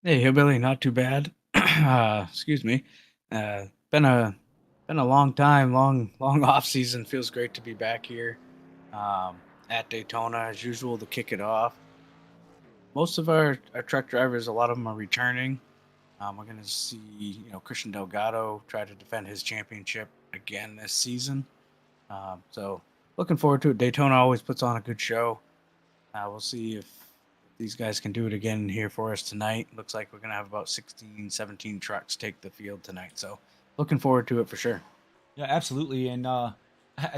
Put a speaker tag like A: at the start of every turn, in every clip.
A: Hey, hillbilly, not too bad. Excuse me. Been a long time, long off season. Feels great to be back here at Daytona as usual to kick it off. Most of our truck drivers, a lot of them are returning. We're going to see, Christian Delgado try to defend his championship again this season. So looking forward to it. Daytona always puts on a good show. We'll see if these guys can do it again here for us tonight. Looks like we're going to have about 16, 17 trucks take the field tonight. So looking forward to it for sure.
B: Yeah, absolutely. And I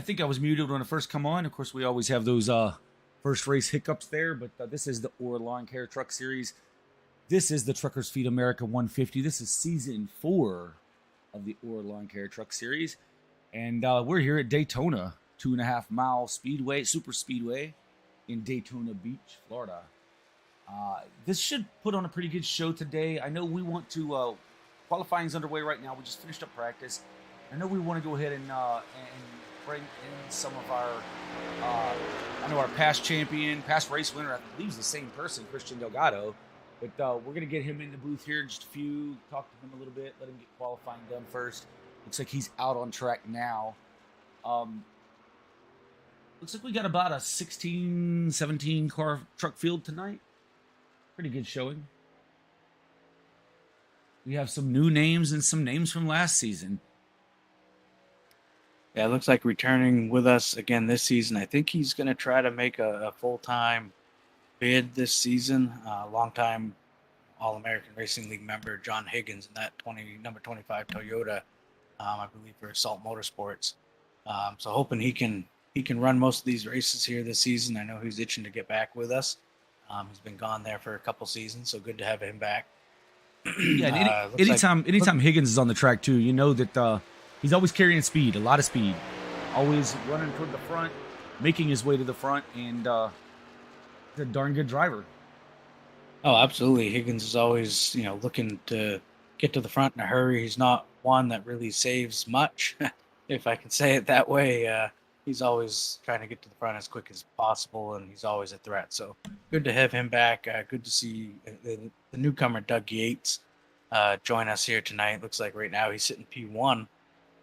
B: think I was muted when I first come on. Of course, we always have those first race hiccups there, but this is the Orr Lawncare Truck Series. This is the Truckers Feed America 150. This is season 4 of the Orr Lawncare Truck Series, and we're here at Daytona, 2.5 mile speedway, super speedway, in Daytona Beach, Florida. This should put on a pretty good show today. I know we want to. Qualifying's underway right now. We just finished up practice. I know we want to go ahead and bring in some of our. I know our past champion, past race winner. I believe is the same person, Christian Delgado. But we're gonna get him in the booth here in just a few. Talk to him a little bit. Let him get qualifying done first. Looks like he's out on track now. Um, Looks like we got about a 16, 17 car truck field tonight. Pretty good showing. We have some new names and some names from last season.
A: Yeah, it looks like returning with us again this season. I think he's going to try to make a full time bid this season. Longtime All American Racing League member John Higgins in that number 25 Toyota, I believe for Assault Motorsports. So hoping he can run most of these races here this season. I know he's itching to get back with us. He's been gone there for a couple seasons, so good to have him back.
B: Yeah, and
A: Looks like
B: anytime Higgins is on the track too, you know that he's always carrying speed, a lot of speed, always running toward the front, making his way to the front, and he's a darn good driver.
A: oh, absolutely. Higgins is always looking to get to the front in a hurry. He's not one that really saves much, if I can say it that way. He's always trying to get to the front as quick as possible, and he's always a threat. So good to have him back. Good to see the newcomer Doug Yates join us here tonight. Looks like right now he's sitting P1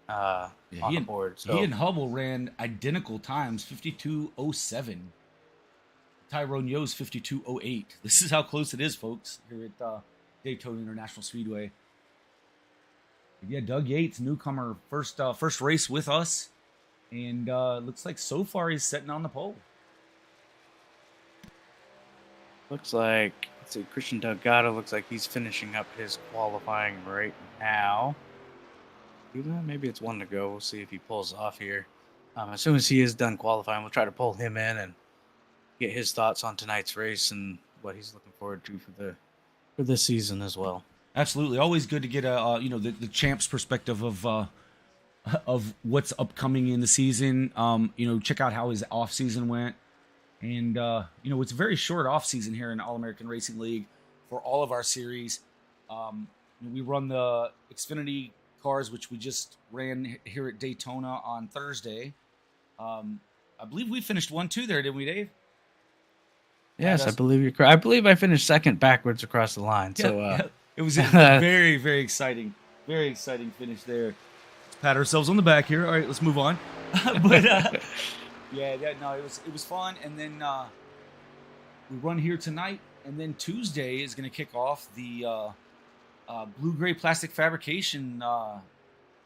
B: Yeah,
A: on the board.
B: he
A: So
B: and Hubble ran identical times, 52:07. Tyrone Yo's 52:08. This is how close it is, folks, here at Daytona International Speedway. But yeah, Doug Yates, newcomer, first race with us, and looks like so far he's sitting on the pole.
A: looks like let's see, Christian Delgado looks like he's finishing up his qualifying right now. Maybe it's one to go. We'll see if he pulls off here. As soon as he is done qualifying, we'll try to pull him in and get his thoughts on tonight's race and what he's looking forward to for this season as well.
B: Absolutely, always good to get a the champ's perspective of what's upcoming in the season. Check out how his off season went, and it's a very short off season here in All American Racing League for all of our series. We run the Xfinity cars, which we just ran here at Daytona on Thursday. I believe we finished 1-2 there, didn't we, Dave? Had
A: Yes, I
B: us.
A: believe you're correct. I believe I finished second backwards across the line.
B: Yeah,
A: So,
B: yeah. It was a very, very exciting, finish there. Let's pat ourselves on the back here. All right, let's move on. but yeah, no, it was fun. And then we run here tonight, and then Tuesday is going to kick off the Blue Gray Plastic Fabrication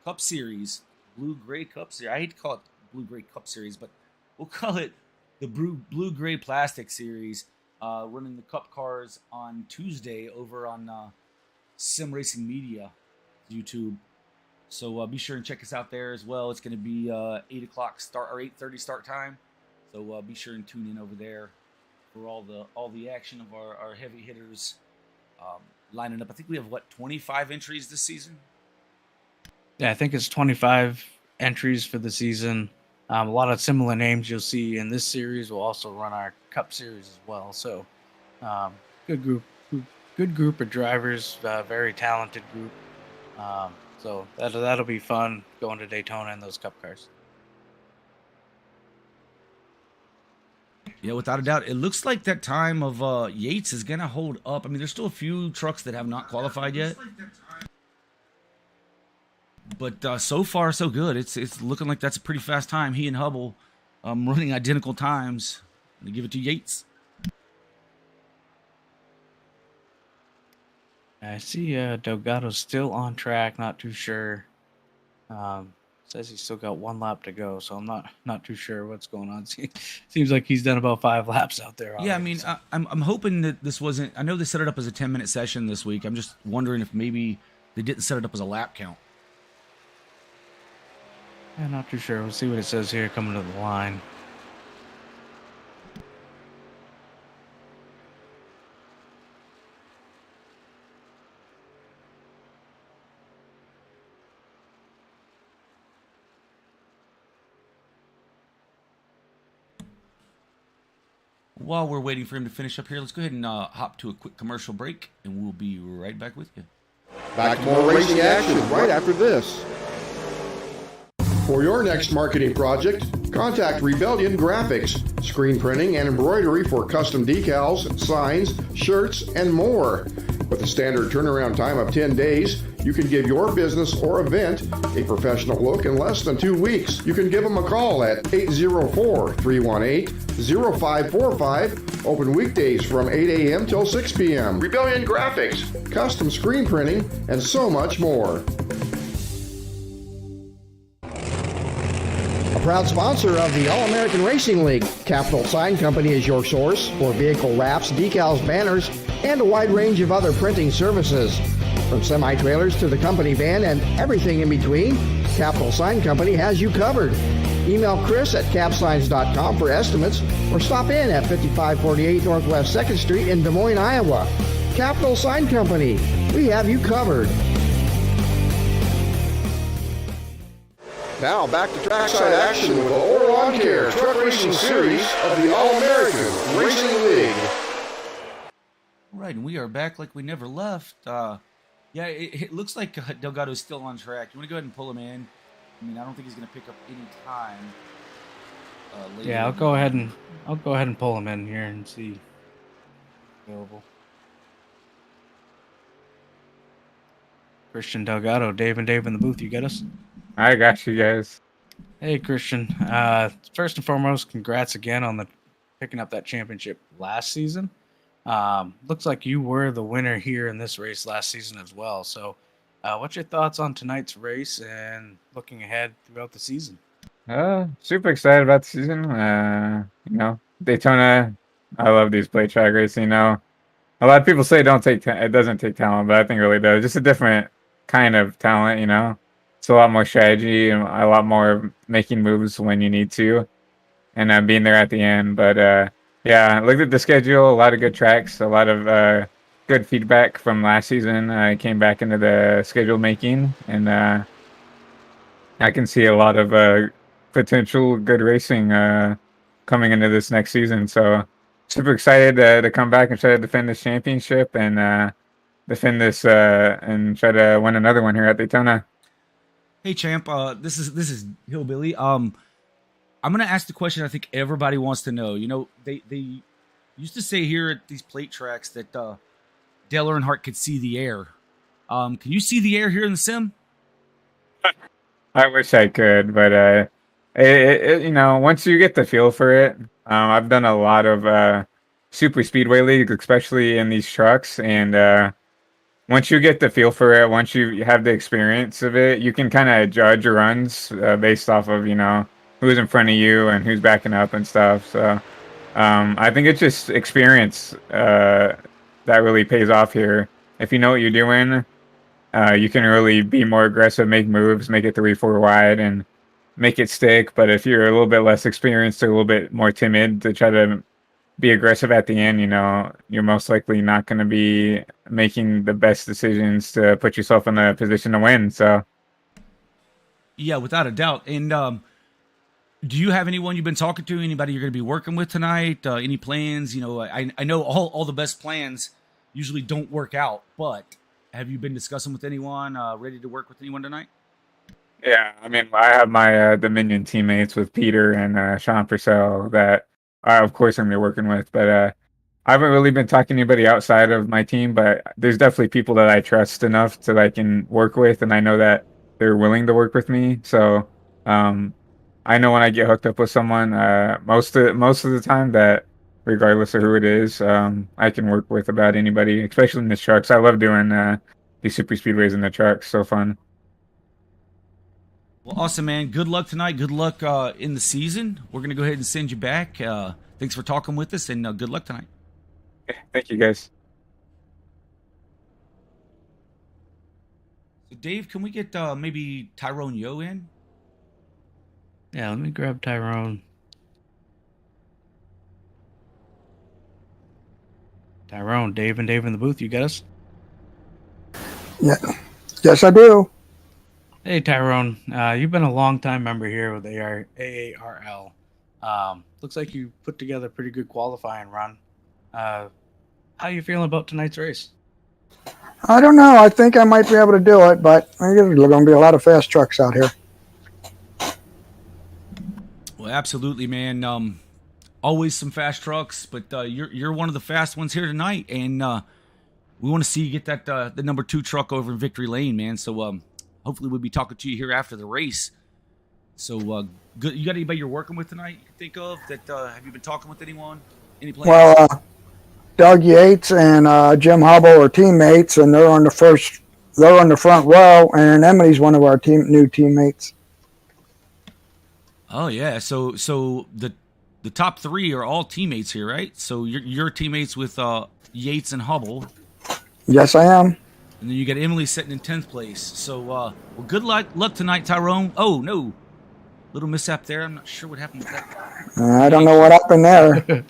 B: Cup Series. Blue Gray Cup Series. I hate to call it Blue Gray Cup Series, but we'll call it the Blue Gray Plastic Series. Running the Cup cars on Tuesday over on Sim Racing Media YouTube. So be sure and check us out there as well. It's going to be 8 o'clock start or 8:30 start time. So be sure and tune in over there for all the action of our heavy hitters lining up. I think we have 25 entries this season.
A: yeah, I think it's 25 entries for the season. A lot of similar names you'll see in this series. We'll also run our Cup series as well. So, um, good group, good group of drivers. Very talented group. So that'll be fun going to Daytona in those Cup cars.
B: Yeah, without a doubt. It looks like that time of Yates is going to hold up. I mean, there's still a few trucks that have not qualified yet. But so far, so good. It's looking like that's a pretty fast time. He and Hubble running identical times. They give it to Yates.
A: I see Delgado's still on track. Not too sure. Says he's still got 1 lap to go, so I'm not too sure what's going on. Seems like he's done about 5 laps out there already.
B: Yeah, I mean, so. I'm hoping that this wasn't. I know they set it up as a 10-minute session this week. I'm just wondering if maybe they didn't set it up as a lap count.
A: Yeah, not too sure. We'll see what it says here coming to the line.
B: While we're waiting for him to finish up here, let's go ahead and hop to a quick commercial break, and we'll be right back with you.
C: Back to more racing action right after this. For your next marketing project, contact Rebellion Graphics, screen printing and embroidery for custom decals, signs, shirts, and more. With a standard turnaround time of 10 days, you can give your business or event a professional look in less than 2 weeks. You can give them a call at 804-318-0545. Open weekdays from 8 a.m. till 6 p.m. Rebellion Graphics, custom screen printing, and so much more. A proud sponsor of the All-American Racing League, Capital Sign Company is your source for vehicle wraps, decals, banners, and a wide range of other printing services. From semi-trailers to the company van and everything in between, Capital Sign Company has you covered. Email Chris at capsigns.com for estimates or stop in at 5548 Northwest 2nd Street in Des Moines, Iowa. Capital Sign Company, we have you covered. Now back to trackside action with the Orr Lawncare Truck Racing Series of the All-American Racing League.
B: All right, and we are back like we never left. Yeah, it looks like Delgado's still on track. You want to go ahead and pull him in? I mean, I don't think he's going to pick up any time.
A: Yeah, I'll go ahead and pull him in here and see. Available. Christian Delgado, Dave in the booth. You get us?
D: I got you guys.
A: Hey, Christian. First and foremost, congrats again on picking up that championship last season. Looks like you were the winner here in this race last season as well. So, what's your thoughts on tonight's race and looking ahead throughout the season?
D: Super excited about the season. Daytona. I love these plate track racing. A lot of people say it doesn't take talent, but I think it really does. Just a different kind of talent. It's a lot more strategy and a lot more making moves when you need to, and being there at the end. But yeah, looked at the schedule. A lot of good tracks. A lot of good feedback from last season. I came back into the schedule making, and I can see a lot of potential good racing coming into this next season. So super excited to come back and try to defend this championship and defend this and try to win another one here at Daytona.
B: Hey, champ. This is Hillbilly. I'm gonna ask the question I think everybody wants to know. They used to say here at these plate tracks that Dale Earnhardt could see the air. Can you see the air here in the sim?
D: I wish I could, but once you get the feel for it, I've done a lot of super speedway leagues, especially in these trucks, and once you get the feel for it, once you have the experience of it, you can kind of judge your runs based off of who's in front of you and who's backing up and stuff. So I think it's just experience that really pays off here. If you know what you're doing, you can really be more aggressive, make moves, make it 3-4 wide, and make it stick. But if you're a little bit less experienced or a little bit more timid to try to be aggressive at the end, you're most likely not going to be making the best decisions to put yourself in a position to win. So,
B: yeah, without a doubt. And do you have anyone you've been talking to? Anybody you're going to be working with tonight? Any plans? I know all the best plans usually don't work out, but have you been discussing with anyone, ready to work with anyone tonight?
D: Yeah, I mean, I have my Dominion teammates with Peter and Sean Purcell that of course I'm gonna be working with. But I haven't really been talking to anybody outside of my team. But there's definitely people that I trust enough to I can work with, and I know that they're willing to work with me. So um, I know when I get hooked up with someone, most of the time that regardless of who it is, I can work with about anybody, especially in the trucks. I love doing these super speedways in the trucks. So fun.
B: Well, awesome, man. Good luck tonight. Good luck in the season. We're going to go ahead and send you back. Thanks for talking with us, and good luck tonight.
D: Thank you, guys.
B: So, Dave, can we get maybe Tyrone Yo in?
A: Yeah, let me grab Tyrone. Tyrone, Dave and Dave in the booth. You got us?
E: Yeah. Yes, I do.
A: Hey, Tyrone. You've been a long-time member here with AARL. Looks like you put together a pretty good qualifying run. How you feeling about tonight's race?
E: I don't know. I think I might be able to do it, but there's going to be a lot of fast trucks out here.
B: Well, absolutely, man. Always some fast trucks, but you're one of the fast ones here tonight, and we want to see you get that the number 2 truck over in Victory Lane, man. So hopefully we'll be talking to you here after the race. So good. You got anybody you're working with tonight? You can think of that? Have you been talking with anyone? Any plans?
E: Well, Doug Yates and Jim Hubble are teammates, and they're on the front row, and Emily's one of our new teammates.
B: Oh yeah. So the top 3 are all teammates here, right? So you're teammates with Yates and Hubble.
E: Yes, I am.
B: And then you got Emily sitting in 10th place. So, well, good luck tonight, Tyrone. Oh, no. Little mishap there. I'm not sure what happened with that.
E: I don't know what happened there.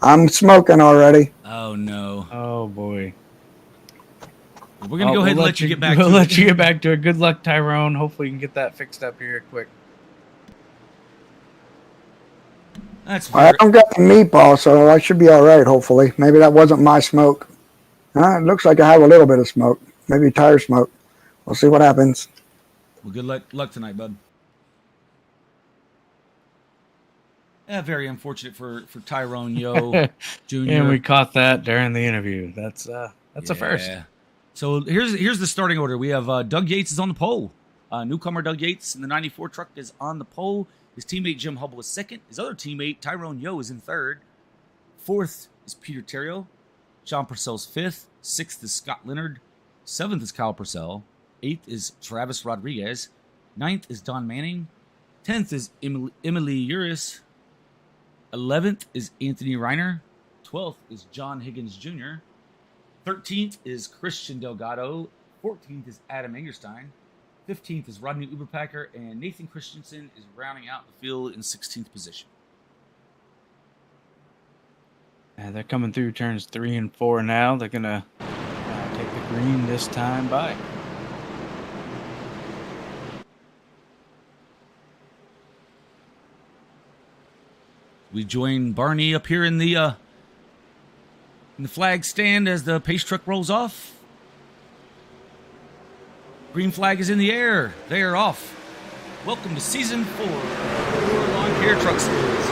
E: I'm smoking already.
B: Oh, no.
A: Oh, boy.
B: Well, we're going to go ahead and let you get back
A: to it.
B: We'll
A: let you get back to it. Good luck, Tyrone. Hopefully you can get that fixed up here quick.
E: I don't got the meatball, so I should be all right, hopefully. Maybe that wasn't my smoke. It looks like I have a little bit of smoke. Maybe tire smoke. We'll see what happens.
B: Well, good luck tonight, bud. Yeah, very unfortunate for Tyrone Yo Jr.
A: And we caught that during the interview. That's a first.
B: So here's the starting order. We have Doug Yates is on the pole. Newcomer Doug Yates in the 94 truck is on the pole. His teammate Jim Hubble is second. His other teammate Tyrone Yo is in third. Fourth is Peter Terrio. Sean Purcell's fifth. Sixth is Scott Leonard. Seventh is Kyle Purcell. Eighth is Travis Rodriguez. Ninth is Don Manning. 10th is Emily Uris. 11th is Anthony Reiner. 12th is John Higgins Jr. 13th is Christian Delgado. 14th is Adam Engerstein. 15th is Rodney Uberpacker. And Nathan Christensen is rounding out the field in 16th position.
A: And they're coming through turns 3 and 4 now. They're going to take the green this time by.
B: We join Barney up here in the flag stand as the pace truck rolls off. Green flag is in the air. They are off. Welcome to Season 4 of the Orr Lawncare Truck Series.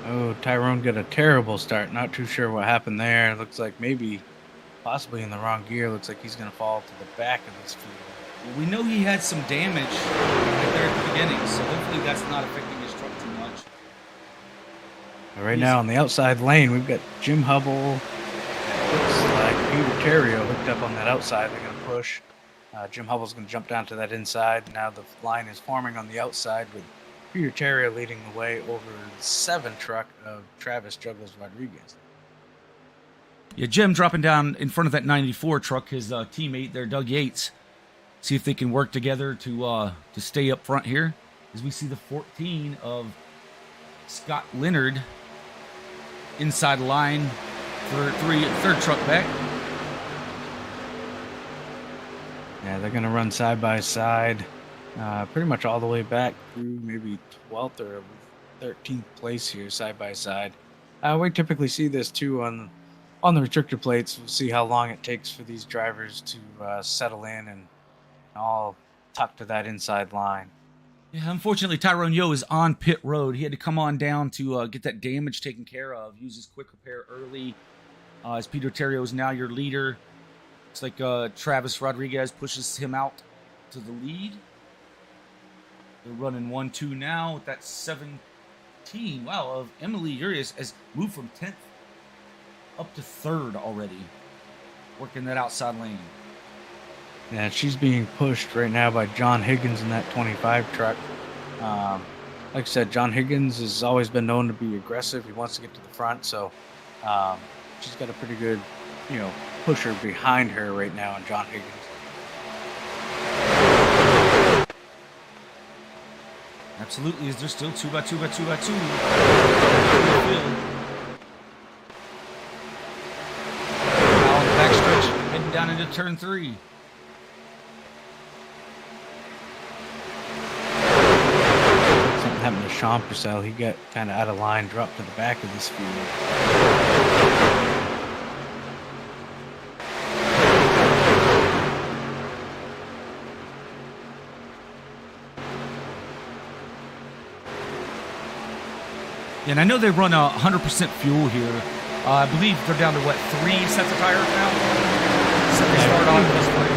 A: Oh, Tyrone got a terrible start. Not too sure what happened there. Looks like possibly in the wrong gear. Looks like he's going to fall to the back of this field.
B: Well, we know he had some damage right there at the beginning, so hopefully that's not affecting his truck too much.
A: Right now on the outside lane, we've got Jim Hubble. Looks like Peter Terrio hooked up on that outside. They're going to push. Jim Hubble's going to jump down to that inside. Now the line is forming on the outside with Peter Terrio leading the way over the 7 truck of Travis Juggles Rodriguez.
B: Yeah, Jim dropping down in front of that 94 truck, his teammate there, Doug Yates. See if they can work together to stay up front here. As we see the 14 of Scott Leonard inside the line for third truck back.
A: Yeah, they're going to run side by side pretty much all the way back through maybe 12th or 13th place here, side by side. We typically see this too on the restrictor plates. We'll see how long it takes for these drivers to settle in and all tuck to that inside line.
B: Yeah, unfortunately, Tyrone Yo is on pit road. He had to come on down to get that damage taken care of. Use his quick repair early. As Peter Terrio is now your leader. Looks like Travis Rodriguez pushes him out to the lead. They're running 1-2 now with that 17. Wow, of Emily Urias has moved from 10th up to 3rd already. Working that outside lane.
A: Yeah, she's being pushed right now by John Higgins in that 25 truck. Like I said, John Higgins has always been known to be aggressive. He wants to get to the front, so she's got a pretty good, pusher behind her right now, and John Higgins.
B: Absolutely. Is there still 2x2x2x2? Now on the backstretch, heading down into turn 3.
A: Something happened to Sean Purcell. He got kind of out of line, dropped to the back of this field.
B: And I know they run 100% fuel here. I believe they're down to, 3 sets of tires now? So they start off this way.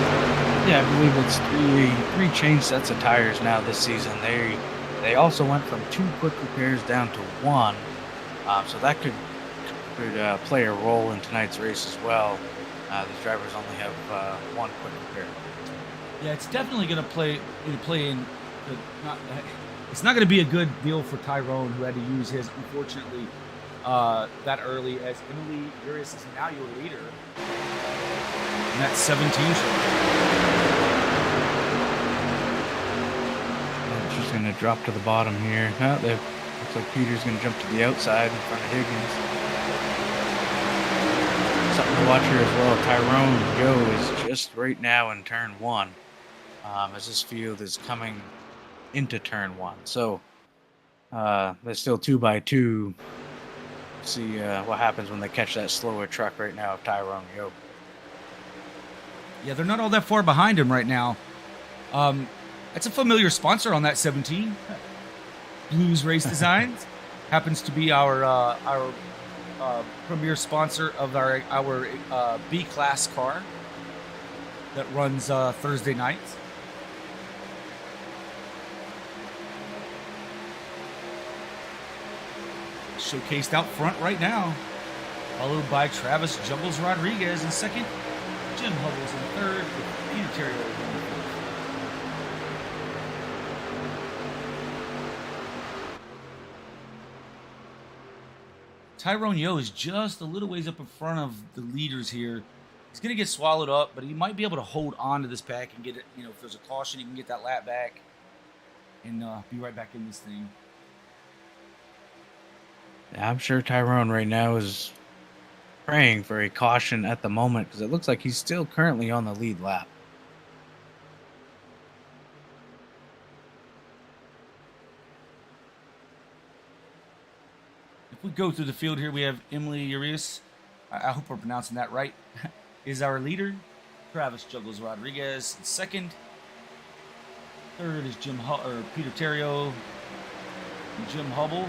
A: Yeah, I believe it's three change sets of tires now this season. They also went from 2 quick repairs down to 1, so that could play a role in tonight's race as well. These drivers only have 1 quick repair.
B: Yeah, it's definitely going to play in. It's not going to be a good deal for Tyrone, who had to use his, unfortunately, that early, as Emily Urias is now your leader. And that's 17.
A: She's going to drop to the bottom here. Looks like Peter's going to jump to the outside in front of Higgins. Something to watch here as well. Tyrone Yo is just right now in turn 1, as this field is coming into turn 1. So there's still 2x2. See what happens when they catch that slower truck right now of Tyrone Yo.
B: Yeah, they're not all that far behind him right now. It's a familiar sponsor on that 17. Blues Race Designs happens to be our premier sponsor of our B-Class car that runs Thursday nights. Showcased out front right now, followed by Travis Jungles Rodriguez in second, Jim Hubbles in third, with Peter Terrio in fourth. Tyrone Yo is just a little ways up in front of the leaders here. He's going to get swallowed up, but he might be able to hold on to this pack and get it. If there's a caution, he can get that lap back and be right back in this thing.
A: I'm sure Tyrone right now is praying for a caution at the moment, because it looks like he's still currently on the lead lap.
B: If we go through the field here, we have Emily Urias. I hope we're pronouncing that right. Is our leader. Travis Juggles Rodriguez in second. Third is Peter Terrio and Jim Hubble.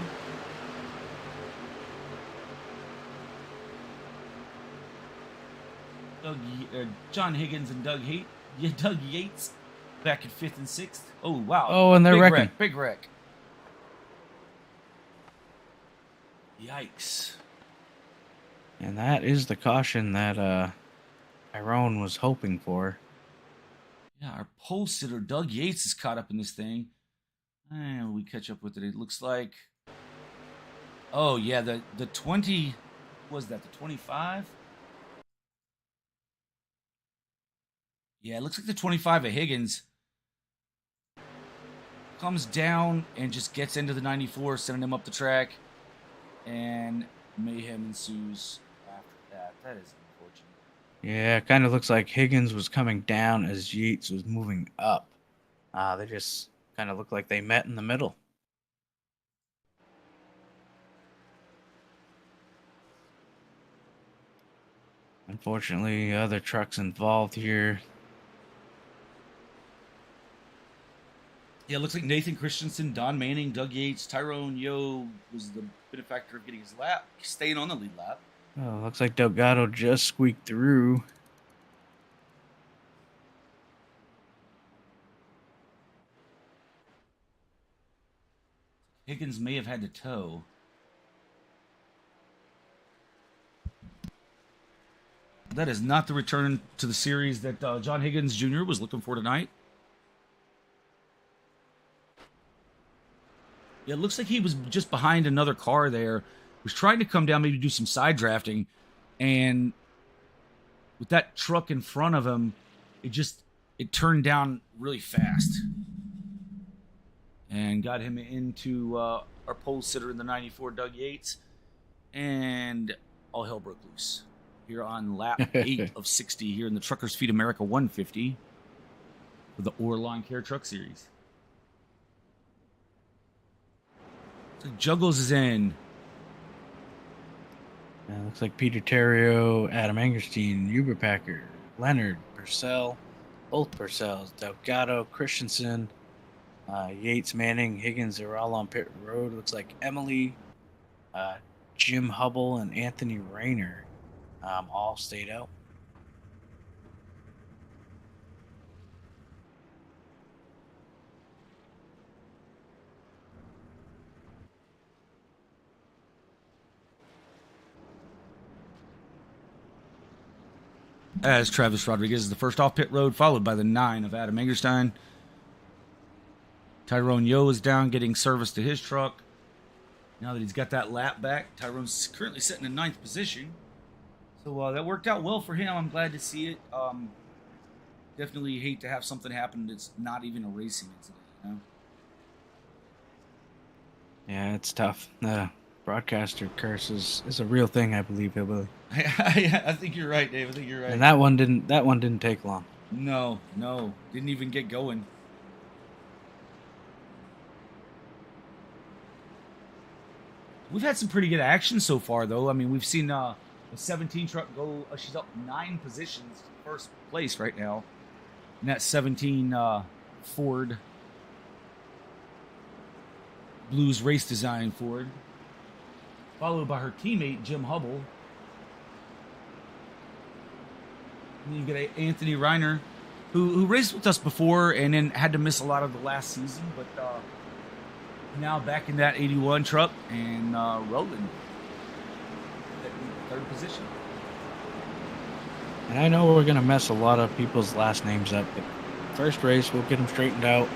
B: John Higgins and Doug Yates back in 5th and 6th. Oh, wow.
A: Oh, and they're wrecking.
B: Big wreck. Yikes.
A: And that is the caution that Tyrone was hoping for.
B: Yeah, our pole sitter, Doug Yates, is caught up in this thing. And we catch up with it. It looks like... Oh, yeah, the 20... Was that the 25? Yeah, it looks like the 25 of Higgins comes down and just gets into the 94, sending him up the track. And mayhem ensues after that. That is unfortunate.
A: Yeah, it kind of looks like Higgins was coming down as Yates was moving up. They just kind of look like they met in the middle. Unfortunately, other trucks involved here.
B: Yeah, it looks like Nathan Christensen, Don Manning, Doug Yates, Tyrone Yo was the benefactor of getting his lap, staying on the lead lap.
A: Oh, looks like Delgado just squeaked through.
B: Higgins may have had to tow. That is not the return to the series that John Higgins Jr. was looking for tonight. Yeah, it looks like he was just behind another car there. Was trying to come down, maybe do some side drafting. And with that truck in front of him, it turned down really fast. And got him into our pole sitter in the 94, Doug Yates. And all hell broke loose. Here on lap 8 of 60 here in the Truckers Feed America 150 for the Orr Lawncare Truck Series. So Juggles is in.
A: Looks like Peter Terrio, Adam Angerstein, Uberpacker, Leonard, Purcell, both Purcells, Delgado, Christensen, Yates, Manning, Higgins, they're all on pit road. Looks like Emily, Jim Hubble, and Anthony Rayner all stayed out.
B: As Travis Rodriguez is the first off pit road, followed by the 9 of Adam Angerstein. Tyrone Yo is down getting service to his truck. Now that he's got that lap back, Tyrone's currently sitting in 9th position. So that worked out well for him. I'm glad to see it. Definitely hate to have something happen that's not even a racing incident, you know?
A: Yeah, it's tough. The broadcaster curse is a real thing, I believe, Hillbilly.
B: I think you're right, Dave. I think you're right.
A: And that one didn't take long.
B: No. Didn't even get going. We've had some pretty good action so far, though. I mean, we've seen the 17 truck go. She's up 9 positions, first place right now. And that 17 Ford Blues Race Design Ford, followed by her teammate Jim Hubble. And then you get Anthony Reiner, who raced with us before and then had to miss a lot of the last season, but now back in that 81 truck and rolling at 3rd position.
A: And I know we're going to mess a lot of people's last names up, but first race, we'll get them straightened out.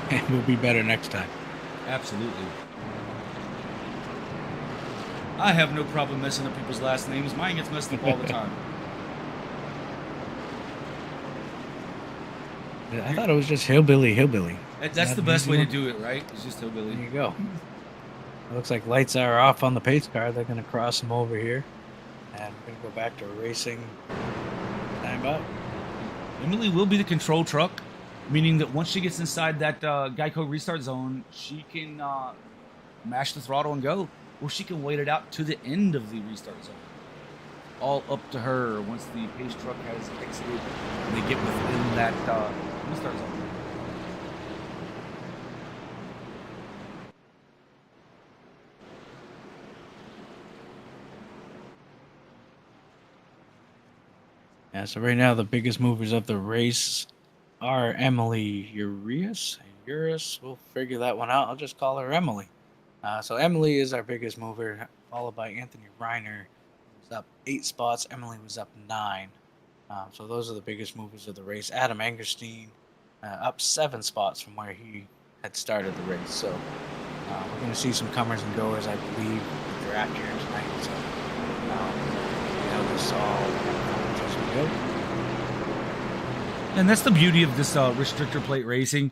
A: And we'll be better next time.
B: Absolutely. I have no problem messing up people's last names. Mine gets messed up all the time.
A: I thought it was just Hillbilly.
B: That's the best way to do it, right? It's just Hillbilly.
A: There you go. It looks like lights are off on the pace car. They're going to cross them over here. And we're going to go back to racing. Time out.
B: Emily will be the control truck, meaning that once she gets inside that Geico restart zone, she can mash the throttle and go, or she can wait it out to the end of the restart zone. All up to her once the pace truck has exited and they get within that restart zone.
A: Yeah, so right now the biggest movers of the race are Emily Urias. We'll figure that one out. I'll just call her Emily. So Emily is our biggest mover, followed by Anthony Reiner, who's up 8 spots. Emily was up 9. So those are the biggest movers of the race. Adam Angerstein up 7 spots from where he had started the race. So we're going to see some comers and goers, I believe, with the draft here tonight. So this all as we go.
B: And that's the beauty of this restrictor plate racing,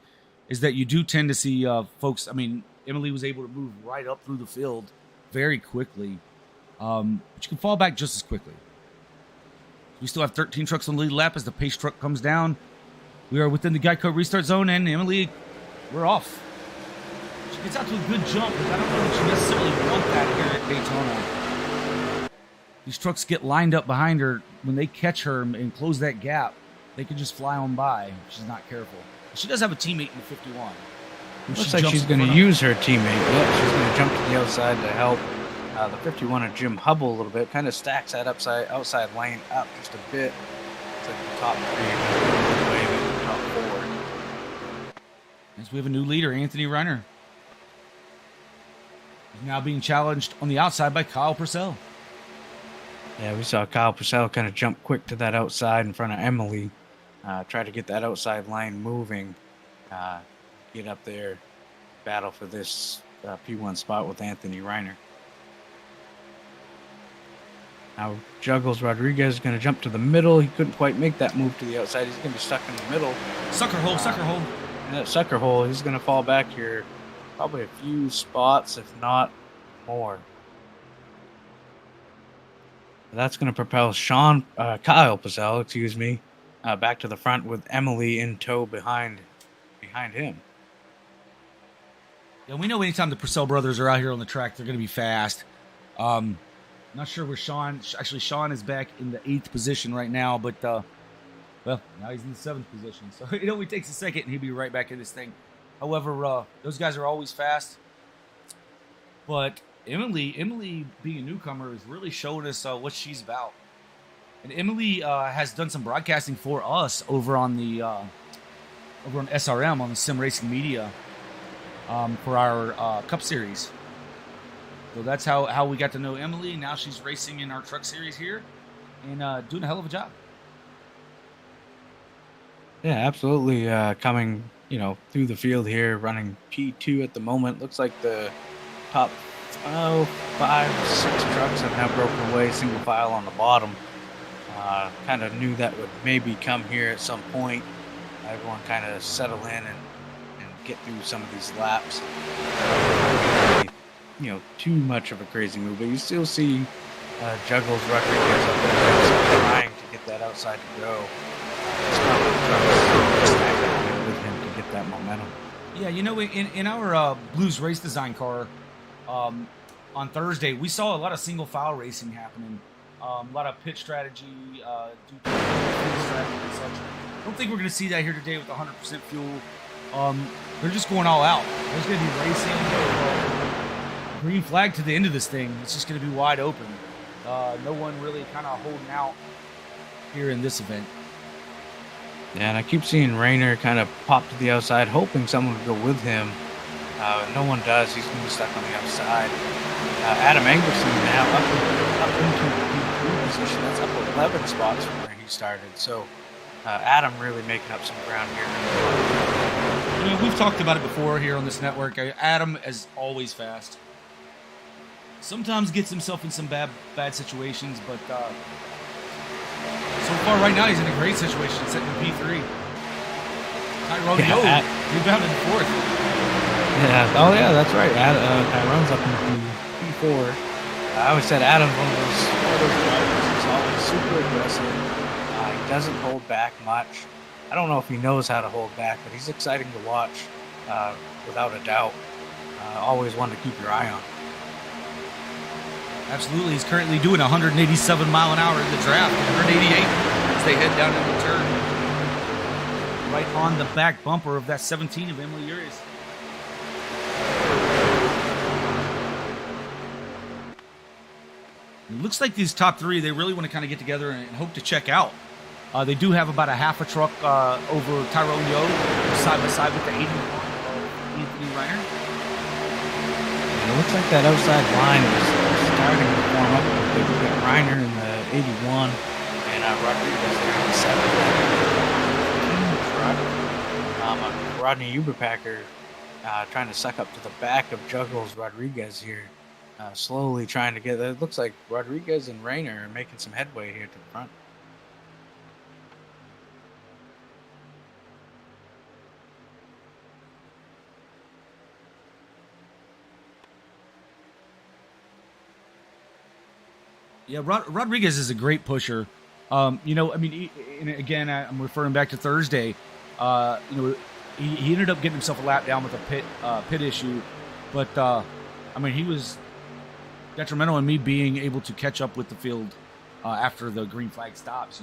B: is that you do tend to see folks. I mean, Emily was able to move right up through the field very quickly, but you can fall back just as quickly. We still have 13 trucks on the lead lap as the pace truck comes down. We are within the Geico restart zone, and Emily, we're off. She gets out to a good jump, but I don't know if she necessarily want that here at Daytona. These trucks get lined up behind her. When they catch her and close that gap, they can just fly on by if she's not careful. She does have a teammate in the 51.
A: Looks like she's going to use her teammate. Yeah, she's going to jump to the outside to help the 51 of Jim Hubble a little bit. Kind of stacks that outside lane up just a bit. It's like the top 3 away than the top 4.
B: As we have a new leader, Anthony Reiner. He's now being challenged on the outside by Kyle Purcell.
A: Yeah, we saw Kyle Purcell kind of jump quick to that outside in front of Emily. Try to get that outside line moving. Get up there, battle for this P1 spot with Anthony Reiner. Now Juggles Rodriguez is going to jump to the middle. He couldn't quite make that move to the outside. He's going to be stuck in the middle.
B: Sucker hole.
A: And that sucker hole, he's going to fall back here probably a few spots, if not more. That's going to propel Kyle Purcell, back to the front with Emily in tow behind him.
B: Yeah, we know anytime the Purcell brothers are out here on the track, they're going to be fast. Not sure where Sean is back in the 8th position right now, but now he's in the 7th position. So it only takes a second and he'll be right back in this thing. However, those guys are always fast. But Emily being a newcomer is really showing us what she's about. And Emily has done some broadcasting for us over on SRM on the Sim Racing Media for our Cup Series. So that's how we got to know Emily. Now she's racing in our truck series here and doing a hell of a job.
A: Yeah, absolutely. Coming, through the field here, running P2 at the moment. Looks like the top 5, 6 trucks have now broken away, single file on the bottom. Kind of knew that would maybe come here at some point. Everyone kind of settle in and get through some of these laps. Too much of a crazy move, but you still see Juggles Rodriguez up there trying to get that outside to go. With him to get that momentum.
B: Yeah, in our Blues race design car on Thursday, we saw a lot of single file racing happening. A lot of pit strategy, due to fuel strategy and such. I don't think we're going to see that here today with 100% fuel. They're just going all out. There's going to be racing. Green flag to the end of this thing. It's just going to be wide open. No one really kind of holding out here in this event.
A: Yeah, and I keep seeing Rayner kind of pop to the outside, hoping someone would go with him. No one does. He's going to be stuck on the outside. Adam Angerson now up into the P3 position. That's up 11 spots from where he started. So Adam really making up some ground here.
B: We've talked about it before here on this network. Adam is always fast. Sometimes gets himself in some bad situations, but so far right now he's in a great situation, sitting in P3. Tyrone rebounded in 4th.
A: Yeah, oh yeah, that's right. Tyrone's up in P4. I always said Adam's one of those drivers. He's always super aggressive. He doesn't hold back much. I don't know if he knows how to hold back, but he's exciting to watch, without a doubt. Always one to keep your eye on.
B: Absolutely. He's currently doing 187 mile an hour in the draft, 188 as they head down in the turn. Right on the back bumper of that 17 of Emily Urias. It looks like these top 3, they really want to kind of get together and hope to check out. They do have about a half a truck over Tyrone Yo, side by side with the 81 of Anthony Reiner.
A: It looks like that outside line is starting to form up a little bit. We've got Reiner in the 81 and Rodriguez there in the 7. Rodney Uberpacker trying to suck up to the back of Juggles Rodriguez here. Slowly trying to get it. Looks like Rodriguez and Reiner are making some headway here to the front.
B: Yeah, Rodriguez is a great pusher. And again, I'm referring back to Thursday. He ended up getting himself a lap down with a pit issue, but he was detrimental in me being able to catch up with the field after the green flag stops.